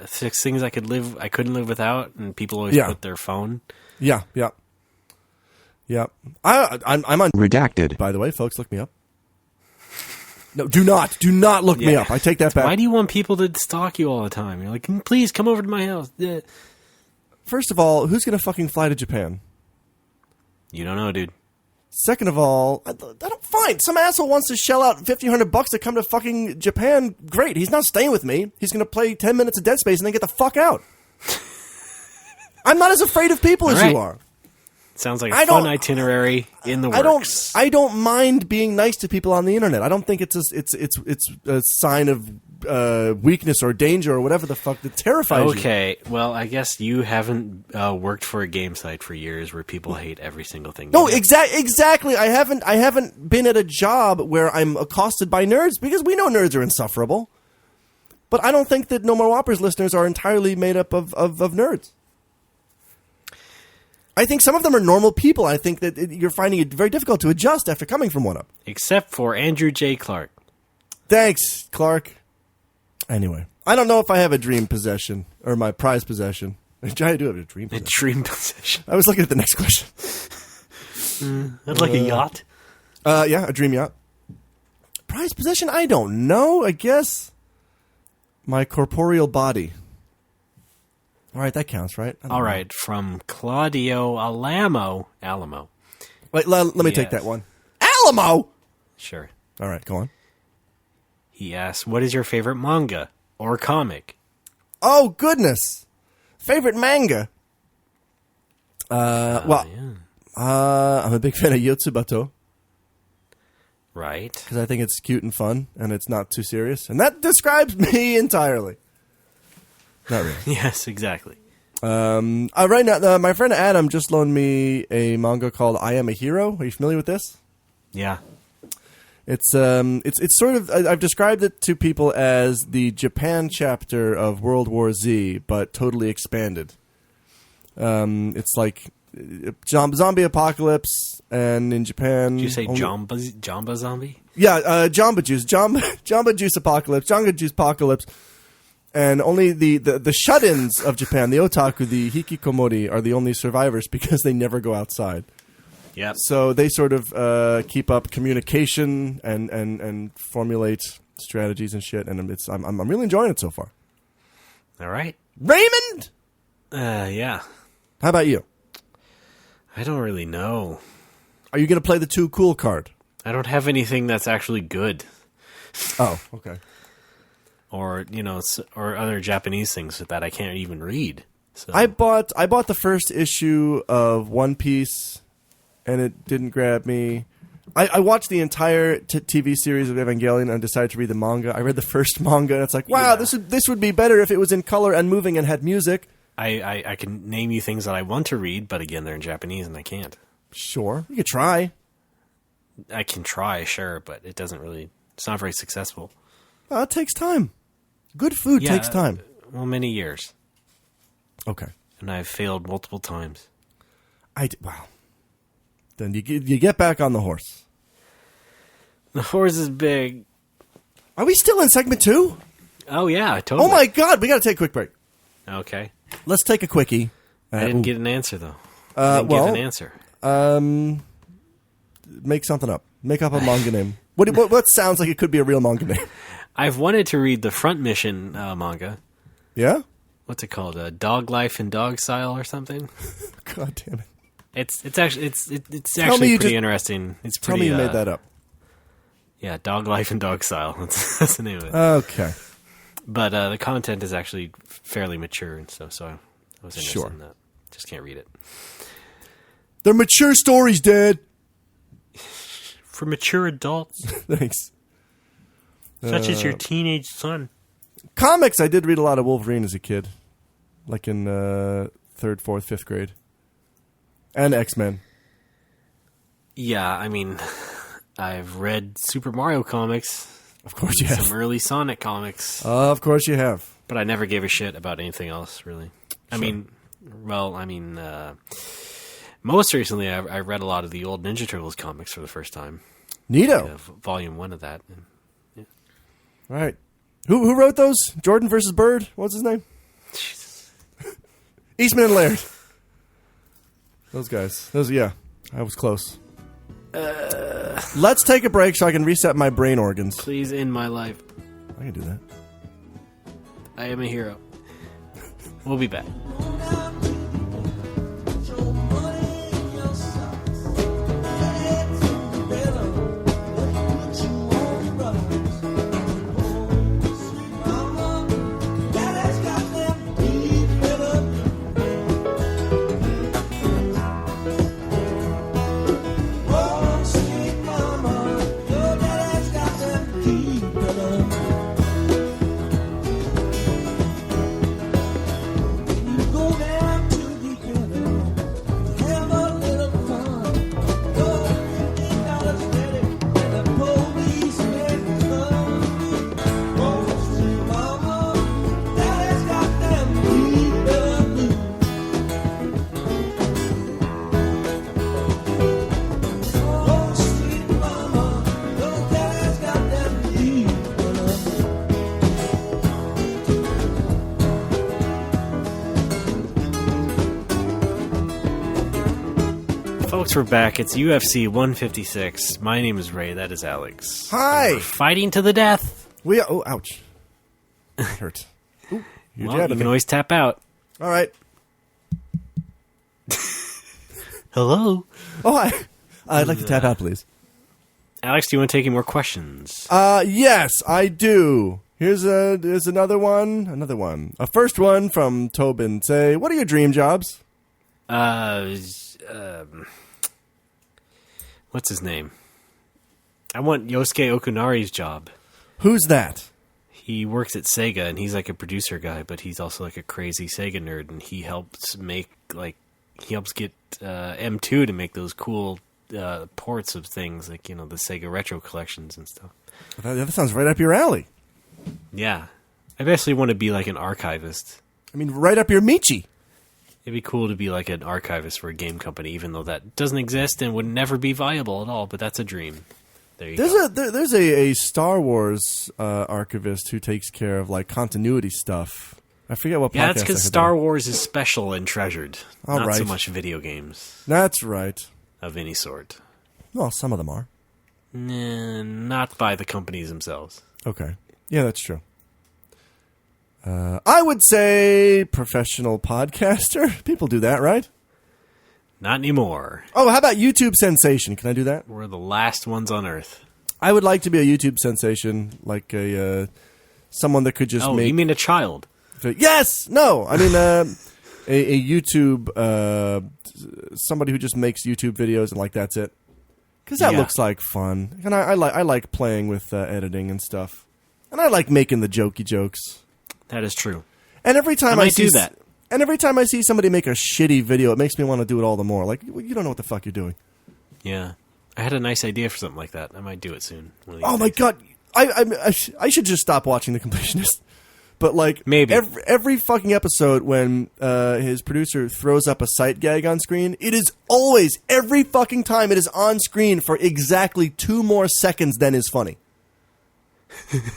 6 things I couldn't live without, and people always put their phone. Yeah. I'm on redacted. By the way, folks, look me up. No, do not look me up. I take that back. Why do you want people to stalk you all the time? You're like, please come over to my house. First of all, who's going to fucking fly to Japan? You don't know, dude. Second of all, I don't find some asshole wants to shell out $1,500 to come to fucking Japan. Great, he's not staying with me. He's going to play 10 minutes of Dead Space and then get the fuck out. I'm not as afraid of people as you are. Sounds like a fun itinerary in the works. I don't mind being nice to people on the internet. I don't think it's a sign of weakness or danger or whatever the fuck that terrifies you. Okay, well, I guess you haven't worked for a game site for years where people hate every single thing. No, exactly. I haven't been at a job where I'm accosted by nerds, because we know nerds are insufferable. But I don't think that No More Whoppers listeners are entirely made up of nerds. I think some of them are normal people. I think that you're finding it very difficult to adjust after coming from one up. Except for Andrew J. Clark. Thanks, Clark. Anyway, I don't know if I have a dream possession or my prized possession. I do have a dream possession. A dream possession. I was looking at the next question. I'd like a yacht. Yeah, a dream yacht. Prized possession? I don't know. I guess my corporeal body. All right, that counts, right? All right, from Claudio Alamo. Wait, let me take that one. Alamo? Sure. All right, go on. He asks, what is your favorite manga or comic? Oh, goodness. Favorite manga? I'm a big fan of Yotsubato. Right. Because I think it's cute and fun, and it's not too serious. And that describes me entirely. Not really. Yes, exactly. Right now, my friend Adam just loaned me a manga called I Am a Hero. Are you familiar with this? Yeah. It's sort of, I've described it to people as the Japan chapter of World War Z, but totally expanded. It's like zombie apocalypse, and in Japan... Did you say Jamba Zombie? Yeah, Jamba Juice. Jamba Juice apocalypse. Jamba Juice apocalypse. And only the shut-ins of Japan, the otaku, the hikikomori, are the only survivors because they never go outside. Yep. So they sort of keep up communication and formulate strategies and shit. And I'm really enjoying it so far. All right. Raymond? Yeah. How about you? I don't really know. Are you going to play the Too Cool card? I don't have anything that's actually good. Oh, okay. Or, or other Japanese things that I can't even read. So. I bought the first issue of One Piece, and it didn't grab me. I watched the entire TV series of Evangelion and decided to read the manga. I read the first manga, and it's like, wow, this would be better if it was in color and moving and had music. I can name you things that I want to read, but again, they're in Japanese, and I can't. Sure. You could try. I can try, sure, but it doesn't really... It's not very successful. It takes time. Good food takes time. Well, many years. Okay. And I've failed multiple times. Wow. Then you get back on the horse. The horse is big. Are we still in segment 2? Oh, yeah, totally. Oh, my God. We got to take a quick break. Okay. Let's take a quickie. I didn't get an answer, though. I didn't give an answer. Make something up. Make up a manga name. What sounds like it could be a real manga name? I've wanted to read the Front Mission manga. Yeah? What's it called? Dog Life in Dog Style or something? God damn it! It's actually pretty interesting. It's pretty. Tell me you made that up. Yeah, Dog Life in Dog Style. That's the name of it. Okay. But the content is actually fairly mature and stuff, so I was interested in that. Just can't read it. They're mature stories, Dad. For mature adults. Thanks. Such as your teenage son. Comics, I did read a lot of Wolverine as a kid. Like in 3rd, 4th, 5th grade. And X-Men. Yeah, I mean, I've read Super Mario comics. Of course you have. Some early Sonic comics. Of course you have. But I never gave a shit about anything else, really. Sure. Most recently, I read a lot of the old Ninja Turtles comics for the first time. Neato. Volume 1 of that. All right. Who wrote those? Jordan versus Bird? What's his name? Eastman and Laird. Those guys. Yeah. I was close. Let's take a break so I can reset my brain organs. Please end my life. I can do that. I am a hero. We'll be back. Folks, we're back. It's UFC 156. My name is Ray. That is Alex. Hi. We're fighting to the death. Oh, ouch. That hurt. Ooh, you're Well, jabbing you can me. always tap out. All right. Hello. Oh, hi. I'd like to tap out, please. Alex, do you want to take any more questions? Yes, I do. Here's another one. Another one. A first one from Tobin. Say, what are your dream jobs? What's his name? I want Yosuke Okunari's job. Who's that? He works at Sega, and he's like a producer guy, but he's also like a crazy Sega nerd, and he helps get M2 to make those cool ports of things, like, you know, the Sega Retro collections and stuff. That sounds right up your alley. Yeah. I basically want to be like an archivist. I mean, right up your Michi. It'd be cool to be like an archivist for a game company, even though that doesn't exist and would never be viable at all, but that's a dream. There you go. There's a Star Wars archivist who takes care of like continuity stuff. I forget what podcast. Yeah, that's because Star Wars is special and treasured. All not right. so much video games. That's right. Of any sort. Well, some of them are. Nah, not by the companies themselves. Okay. Yeah, that's true. I would say professional podcaster. People do that, right? Not anymore. Oh, how about YouTube sensation? Can I do that? We're the last ones on Earth. I would like to be a YouTube sensation, like someone that could just make... Oh, you mean a child? Yes! No! I mean, a YouTube... somebody who just makes YouTube videos and, like, that's it. Because that looks like fun. And I like playing with editing and stuff. And I like making the jokey jokes. That is true. And every time I I might see do that. And every time I see somebody make a shitty video, it makes me want to do it all the more. Like, you don't know what the fuck you're doing. Yeah. I had a nice idea for something like that. I might do it soon. Oh my god. I should just stop watching The Completionist. But, like, maybe every fucking episode when his producer throws up a sight gag on screen, it is always, every fucking time, it is on screen for exactly 2 more seconds than is funny.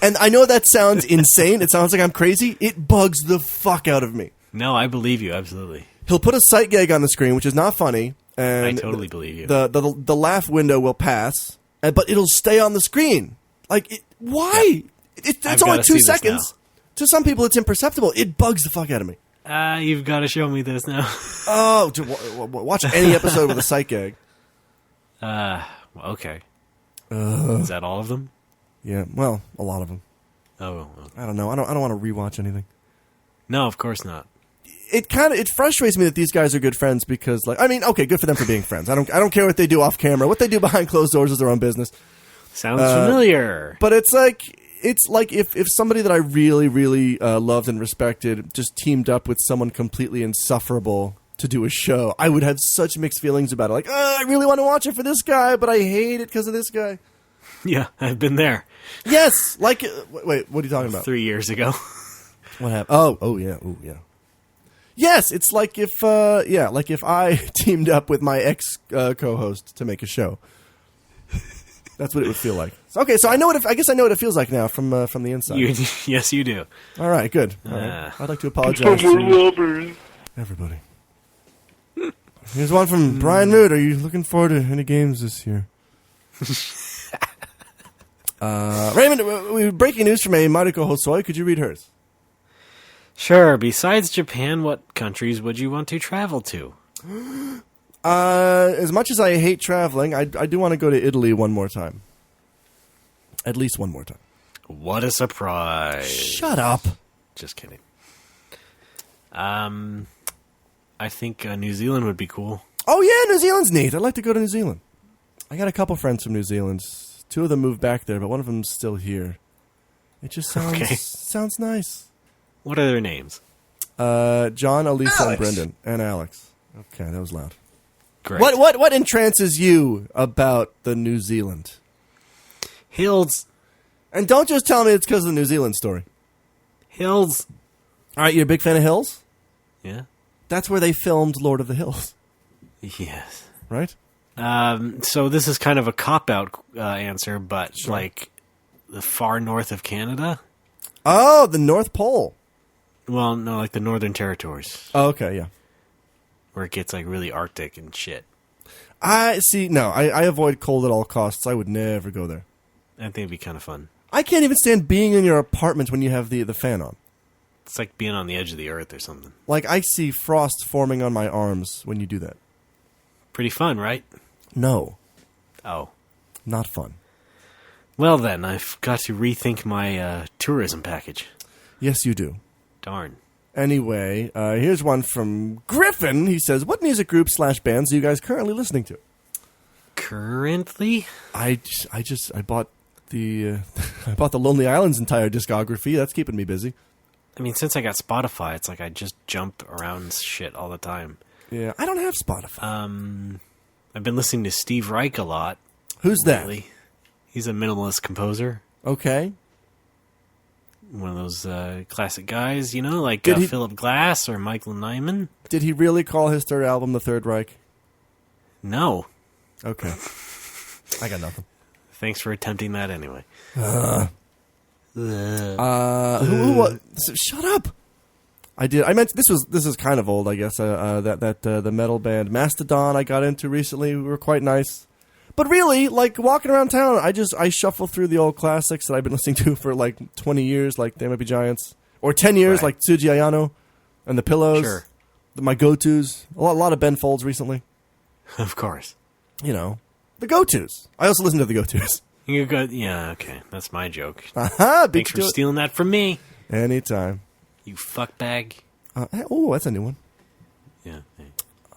And I know that sounds insane. It sounds like I'm crazy. It bugs the fuck out of me. No, I believe you, absolutely. He'll put a sight gag on the screen, which is not funny. And I totally believe you. The laugh window will pass, but it'll stay on the screen. Like, why? Yeah. It's only 2 seconds. To some people, it's imperceptible. It bugs the fuck out of me. You've got to show me this now. Oh, watch any episode with a sight gag. Okay. Is that all of them? Yeah, well, a lot of them. Oh, well. I don't know. I don't want to rewatch anything. No, of course not. It frustrates me that these guys are good friends because, like, I mean, okay, good for them for being friends. I don't care what they do off camera. What they do behind closed doors is their own business. Sounds familiar. But it's like if somebody that I really, really loved and respected just teamed up with someone completely insufferable to do a show, I would have such mixed feelings about it. Like, I really want to watch it for this guy, but I hate it because of this guy. Yeah, I've been there. Yes, like, wait, what are you talking about? 3 years ago. What happened? Oh, yeah. Yes, it's like if I teamed up with my ex co-host to make a show. That's what it would feel like. Okay, so I guess I know what it feels like now from the inside. Yes, you do. All right, good. All right. I'd like to apologize to everybody. Here's one from Brian Mood. Are you looking forward to any games this year? Raymond, breaking news from a Mariko Hosoi. Could you read hers? Sure. Besides Japan, what countries would you want to travel to? As much as I hate traveling, I do want to go to Italy one more time. At least one more time. What a surprise. Shut up. Just kidding. I think New Zealand would be cool. Oh, yeah, New Zealand's neat. I'd like to go to New Zealand. I got a couple friends from New Zealand. 2 of them moved back there, but one of them's still here. It just sounds nice. What are their names? John, Elisa, Alex. and Brendan. And Alex. Okay, that was loud. Great. What entrances you about the New Zealand? Hills. And don't just tell me it's because of the New Zealand story. Hills. All right, you're a big fan of hills? Yeah. That's where they filmed Lord of the Hills, Yes. right? So this is kind of a cop-out answer, but like the far north of Canada? Oh, the North Pole. Well, no, like the Northern Territories, Oh, okay, yeah. where it gets like really Arctic and shit. I avoid cold at all costs. I would never go there. I think it'd be kind of fun. I can't even stand being in your apartment when you have the fan on. It's like being on the edge of the earth or something. Like, I see frost forming on my arms when you do that. Pretty fun, right? No, Oh. not fun. Well then, I've got to rethink my tourism package. Yes, you do. Darn. Anyway, here's one from Griffin. He says, what music groups / bands are you guys currently listening to? Currently? I bought the Lonely Island's entire discography. That's keeping me busy. I mean, since I got Spotify, it's like I just jump around shit all the time. Yeah, I don't have Spotify. I've been listening to Steve Reich a lot. Who's that? Lately. He's a minimalist composer. Okay. One of those classic guys, you know, like Did he- Philip Glass or Michael Nyman. Did he really call his third album The Third Reich? No. Okay. I got nothing. Thanks for attempting that anyway. Shut up. I meant this is kind of old, I guess. The metal band Mastodon I got into recently were quite nice. But really, like walking around town, I shuffle through the old classics that I've been listening to for like 20 years, like They Might Be Giants, or 10 years, Right. like Tsuji Ayano and the Pillows. Sure. My go-tos. A lot of Ben Folds recently. Of course. You know, the go-tos. I also listen to the go-tos. You got, yeah, okay. That's my joke. Aha! Thanks for stealing that from me, Anytime. you fuckbag. Oh, that's a new one. Yeah. Hey.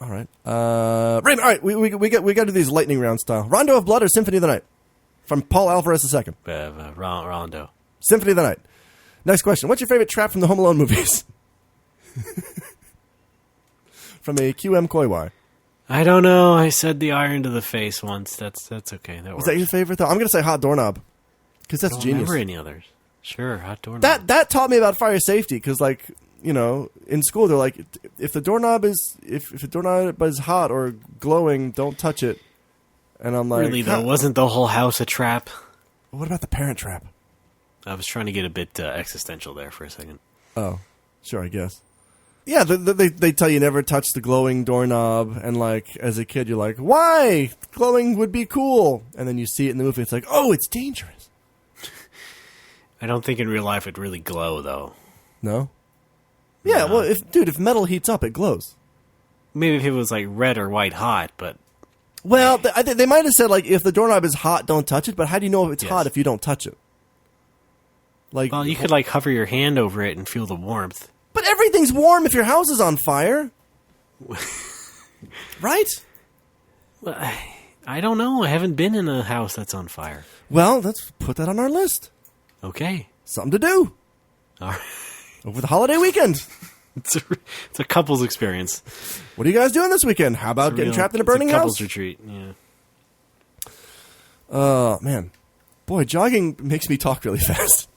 All right. Raymond, all right, we got to do these lightning round style. Rondo of Blood or Symphony of the Night? From Paul Alvarez II. Rondo. Symphony of the Night. Next question. What's your favorite trap from the Home Alone movies? From a QM Koiwai. I don't know. I said the iron to the face once. That's okay. That Was works. that your favorite, though? I'm going to say Hot Doorknob. Because that's I don't genius. remember any others. Sure, hot doorknob. That taught me about fire safety. Because, like, you know, in school, they're like, if the doorknob is hot or glowing, don't touch it. And I'm like, Really, though, wasn't the whole house a trap? What about the Parent Trap? I was trying to get a bit existential there for a second. Oh, sure, I guess. Yeah, they tell you never touch the glowing doorknob, and like as a kid, you're like, why? Glowing would be cool, and then you see it in the movie, it's like, oh, it's dangerous. I don't think in real life it'd really glow, though. No. Yeah, No. well, if metal heats up, it glows. Maybe if it was like red or white hot, but Well, they might have said like, if the doorknob is hot, don't touch it. But how do you know if it's Yes. hot if you don't touch it? Like, well, you could like hover your hand over it and feel the warmth. but everything's warm if your house is on fire, right? Well, I don't know. I haven't been in a house that's on fire. Well, let's put that on our list. Okay. Something to do All right. over the holiday weekend. It's a couple's experience. What are you guys doing this weekend? How about getting trapped in a burning couple's house? retreat. Yeah. Oh, man. Boy, jogging makes me talk really fast.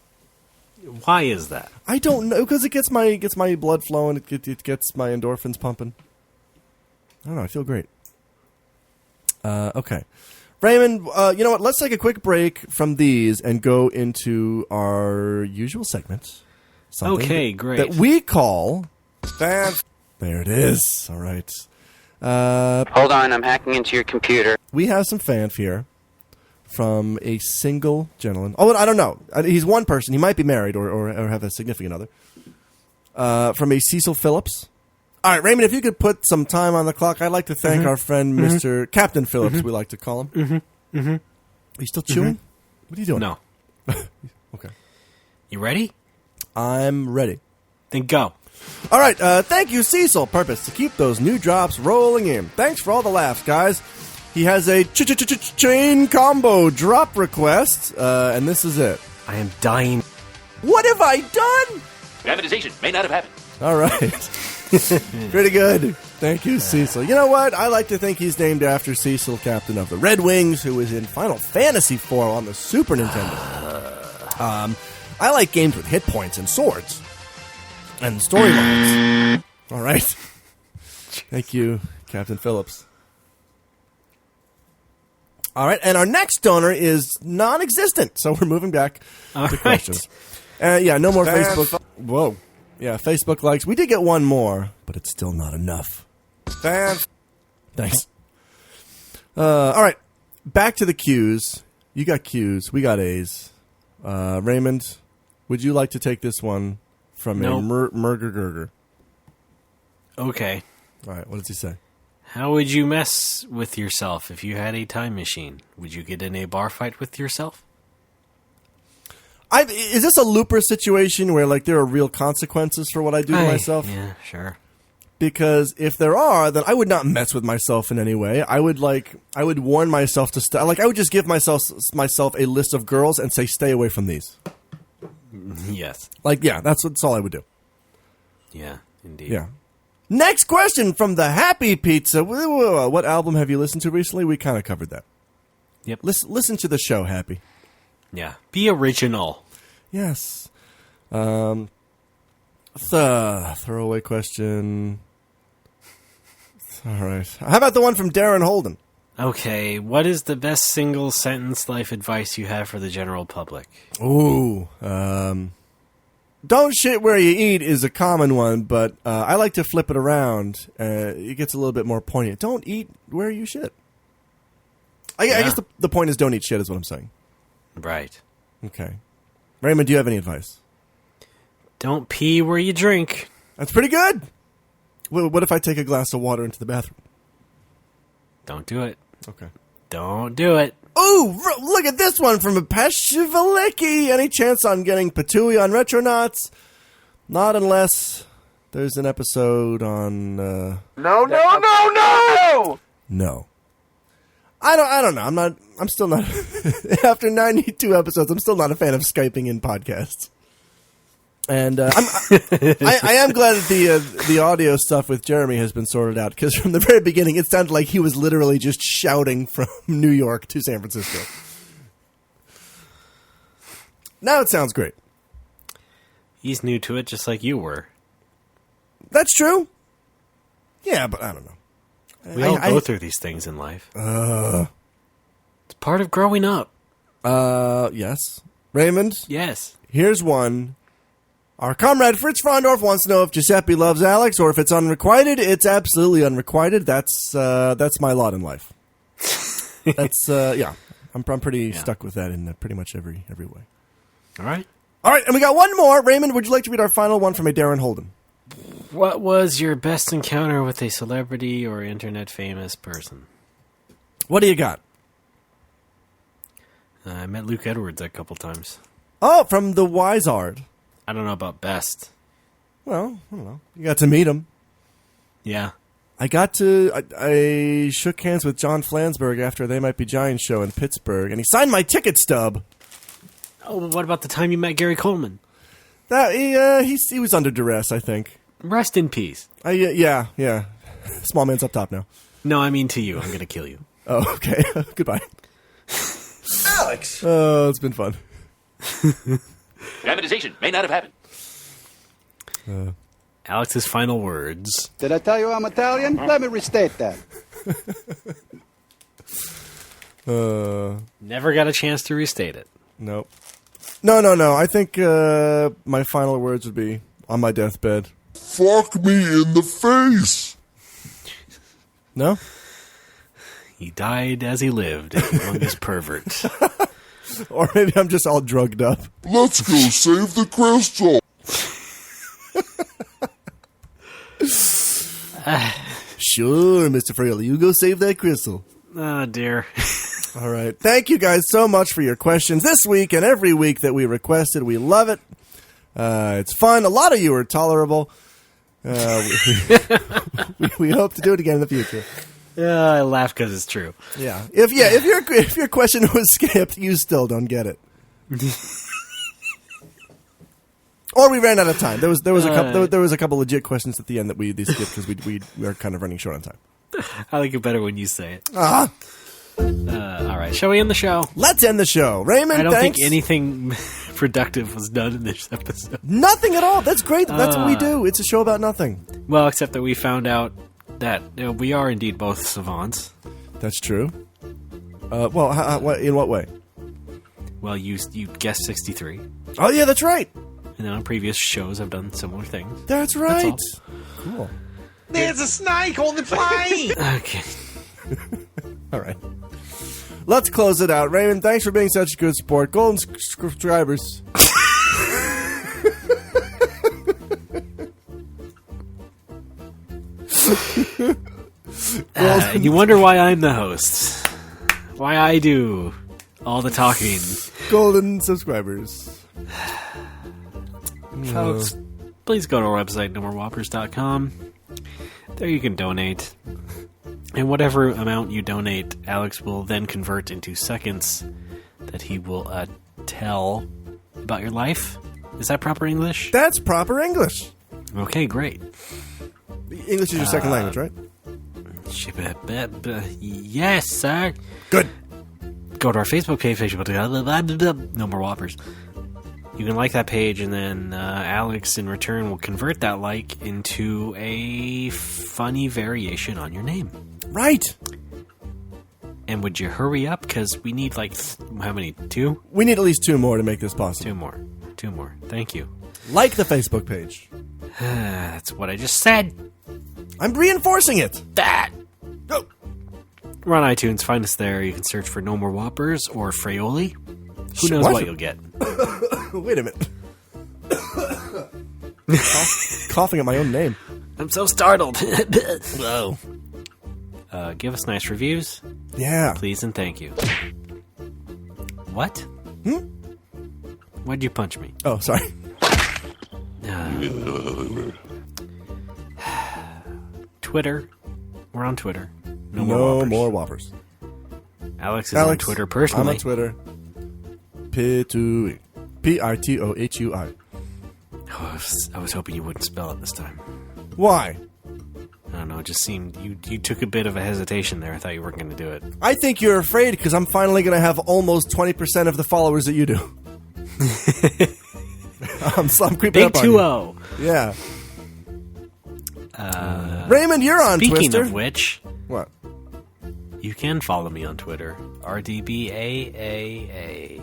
Why is that? I don't know, because it gets my blood flowing. It gets my endorphins pumping. I don't know. I feel great. Okay. Raymond, you know what? Let's take a quick break from these and go into our usual segment. Okay, great. That we call... There it is. All right. Hold on, I'm hacking into your computer. We have some fanfare from a single gentleman. Oh, I don't know. He's one person. He might be married or have a significant other. From a Cecil Phillips. All right, Raymond, if you could put some time on the clock, I'd like to thank our friend, Mr. Captain Phillips, we like to call him. Are you still chewing? What are you doing? No. Okay. You ready? I'm ready. Then go. All right, thank you, Cecil. Purpose to keep those new drops rolling in. Thanks for all the laughs, guys. He has a chain combo drop request, and this is it. I am dying. What have I done? Dramatization may not have happened. All right. Pretty good. Thank you, Cecil. You know what? I like to think he's named after Cecil, captain of the Red Wings, who was in Final Fantasy IV on the Super Nintendo. I like games with hit points and swords and storylines. All right. Thank you, Captain Phillips. All right, and our next donor is non-existent, so we're moving back to questions. Yeah, no more Facebook. Whoa. Yeah, Facebook likes. We did get one more, but it's still not enough. Thanks. All right, back to the Qs. You got Qs. We got As. Raymond, would you like to take this one from a Murger? Okay. All right, what does he say? How would you mess with yourself if you had a time machine? Would you get in a bar fight with yourself? Is this a Looper situation where like there are real consequences for what I do to myself? Yeah, sure. Because if there are, then I would not mess with myself in any way. I would warn myself to I would just give myself a list of girls and say stay away from these. Yes. That's all I would do. Yeah, indeed. Yeah. Next question from the Happy Pizza. What album have you listened to recently? We kind of covered that. Yep. Listen to the show, Happy. Yeah. Be original. Yes. Throwaway question. All right. How about the one from Darren Holden? Okay. What is the best single sentence life advice you have for the general public? Ooh. Don't shit where you eat is a common one, but I like to flip it around. It gets a little bit more poignant. Don't eat where you shit. I guess the point is don't eat shit is what I'm saying. Right. Okay. Raymond, do you have any advice? Don't pee where you drink. That's pretty good. What if I take a glass of water into the bathroom? Don't do it. Okay. Don't do it. Ooh, look at this one from a Peshivalicki. Any chance on getting Patooey on Retronauts? Not unless there's an episode on... No! No. I don't know. I'm still not... After 92 episodes, I'm still not a fan of Skyping in podcasts. And I am glad that the audio stuff with Jeremy has been sorted out, because from the very beginning, it sounded like he was literally just shouting from New York to San Francisco. Now it sounds great. He's new to it just like you were. That's true. Yeah, but I don't know. We all go through these things in life. It's part of growing up. Yes. Raymond? Yes. Here's one. Our comrade Fritz Frondorf wants to know if Giuseppe loves Alex or if it's unrequited. It's absolutely unrequited. That's my lot in life. That's yeah. I'm pretty stuck with that in pretty much every way. All right. All right, and we got one more. Raymond, would you like to read our final one from a Darren Holden? What was your best encounter with a celebrity or internet famous person? What do you got? I met Luke Edwards a couple times. Oh, from the Wizard. I don't know about best. Well, I don't know. You got to meet him. Yeah. I shook hands with John Flansburgh after They Might Be Giants show in Pittsburgh, and he signed my ticket stub. Oh, what about the time you met Gary Coleman? That he was under duress, I think. Rest in peace. Yeah. Small man's up top now. No, I mean to you. I'm going to kill you. Oh, okay. Goodbye. Alex! Oh, it's been fun. Dramatization may not have happened. Alex's final words. Did I tell you I'm Italian? Let me restate that. Never got a chance to restate it. Nope. No. I think my final words would be, on my deathbed, fuck me in the face. No? He died as he lived, a humongous pervert. Or maybe I'm just all drugged up. Let's go save the crystal. Sure, Mr. Fraley, you go save that crystal. Oh, dear. All right. Thank you guys so much for your questions this week and every week that we requested. We love it. It's fun. A lot of you are tolerable. We hope to do it again in the future. Yeah, I laugh because it's true. Yeah. If your question was skipped, you still don't get it. Or we ran out of time. There was a couple legit questions at the end that we skipped because we were kind of running short on time. I like it better when you say it. All right, shall we end the show? Let's end the show. Raymond, I don't thanks. think anything productive was done in this episode. Nothing at all. That's great. That's what we do. It's a show about nothing. Well, except that we found out that we are indeed both savants. That's true. Well, in what way? Well, you guessed 63. Oh, yeah, that's right. And on previous shows, I've done similar things. That's right. That's cool. There's a snake on the plane. Okay. All right. Let's close it out. Raymond, thanks for being such a good sport. Golden subscribers. And you wonder why I'm the host. Why I do all the talking. Golden subscribers. Folks, please go to our website, nomorewhoppers.com. There you can donate. And whatever amount you donate, Alex will then convert into seconds that he will tell about your life. Is that proper English? That's proper English. Okay, great. English is your second language, right? Yes, sir. Good. Go to our Facebook page, Facebook.com, No More Whoppers. You can like that page, and then Alex, in return, will convert that like into a funny variation on your name. Right. And would you hurry up? Because we need, how many? 2? We need at least 2 more to make this possible. 2 more. Thank you. Like the Facebook page. That's what I just said. I'm reinforcing it. That. Go. We're on iTunes. Find us there. You can search for No More Whoppers or Fraioli. Who knows what you'll get? Wait a minute. Coughing at my own name. I'm so startled. Whoa. Give us nice reviews. Yeah. Please and thank you. What? Why'd you punch me? Oh, sorry. Twitter. We're on Twitter. No more Whoppers. Alex is on Twitter personally. I'm on Twitter. Pitui. P-I-T-O-H-U-I. Oh, I was hoping you wouldn't spell it this time. Why? I don't know. It just seemed you took a bit of a hesitation there. I thought you weren't going to do it. I think you're afraid because I'm finally going to have almost 20% of the followers that you do. I'm creeping up on you. Big 2-0. Yeah. Raymond, you're on Twitter. Speaking of which, what? You can follow me on Twitter, RDBAAA.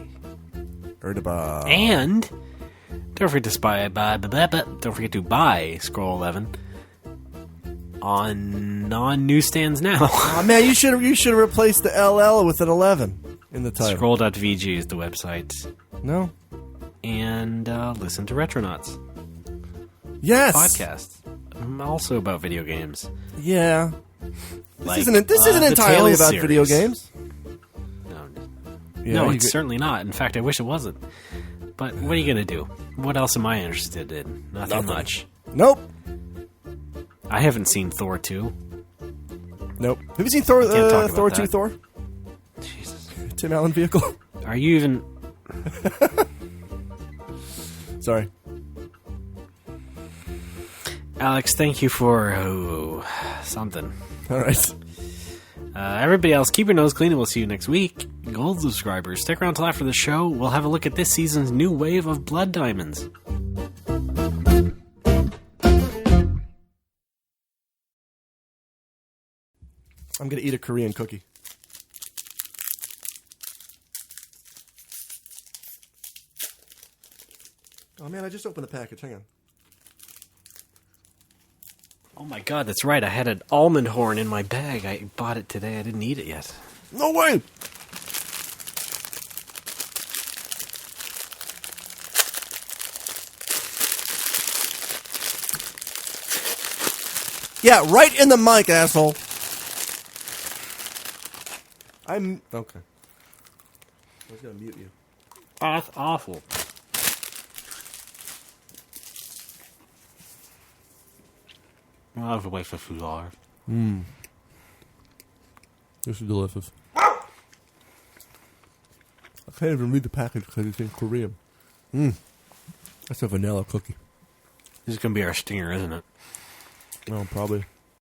And don't forget to buy Scroll 11 on non-newsstands now. Oh man, you should have replaced the LL with an 11 in the title. Scroll.vg is the website. No. And listen to Retronauts. Yes. Podcast. Also about video games. Yeah. This isn't entirely about video games. No, it's certainly not. In fact, I wish it wasn't. But what are you going to do? What else am I interested in? Nothing much. Nope. I haven't seen Thor 2. Nope. Have you seen Thor 2 that. Thor? Jesus. Tim Allen vehicle? Are you even... Sorry. Alex, thank you for something. All right. Everybody else, keep your nose clean and we'll see you next week. Gold subscribers, stick around till after the show. We'll have a look at this season's new wave of blood diamonds. I'm going to eat a Korean cookie. Oh, man, I just opened the package. Hang on. Oh, my God, that's right. I had an almond horn in my bag. I bought it today. I didn't eat it yet. No way! Yeah, right in the mic, asshole. I'm... Okay. I was going to mute you. Oh, that's awful. Well, that was a waste of $2. This is delicious. I can't even read the package because it's in Korean. That's a vanilla cookie. This is going to be our stinger, isn't it? No, probably.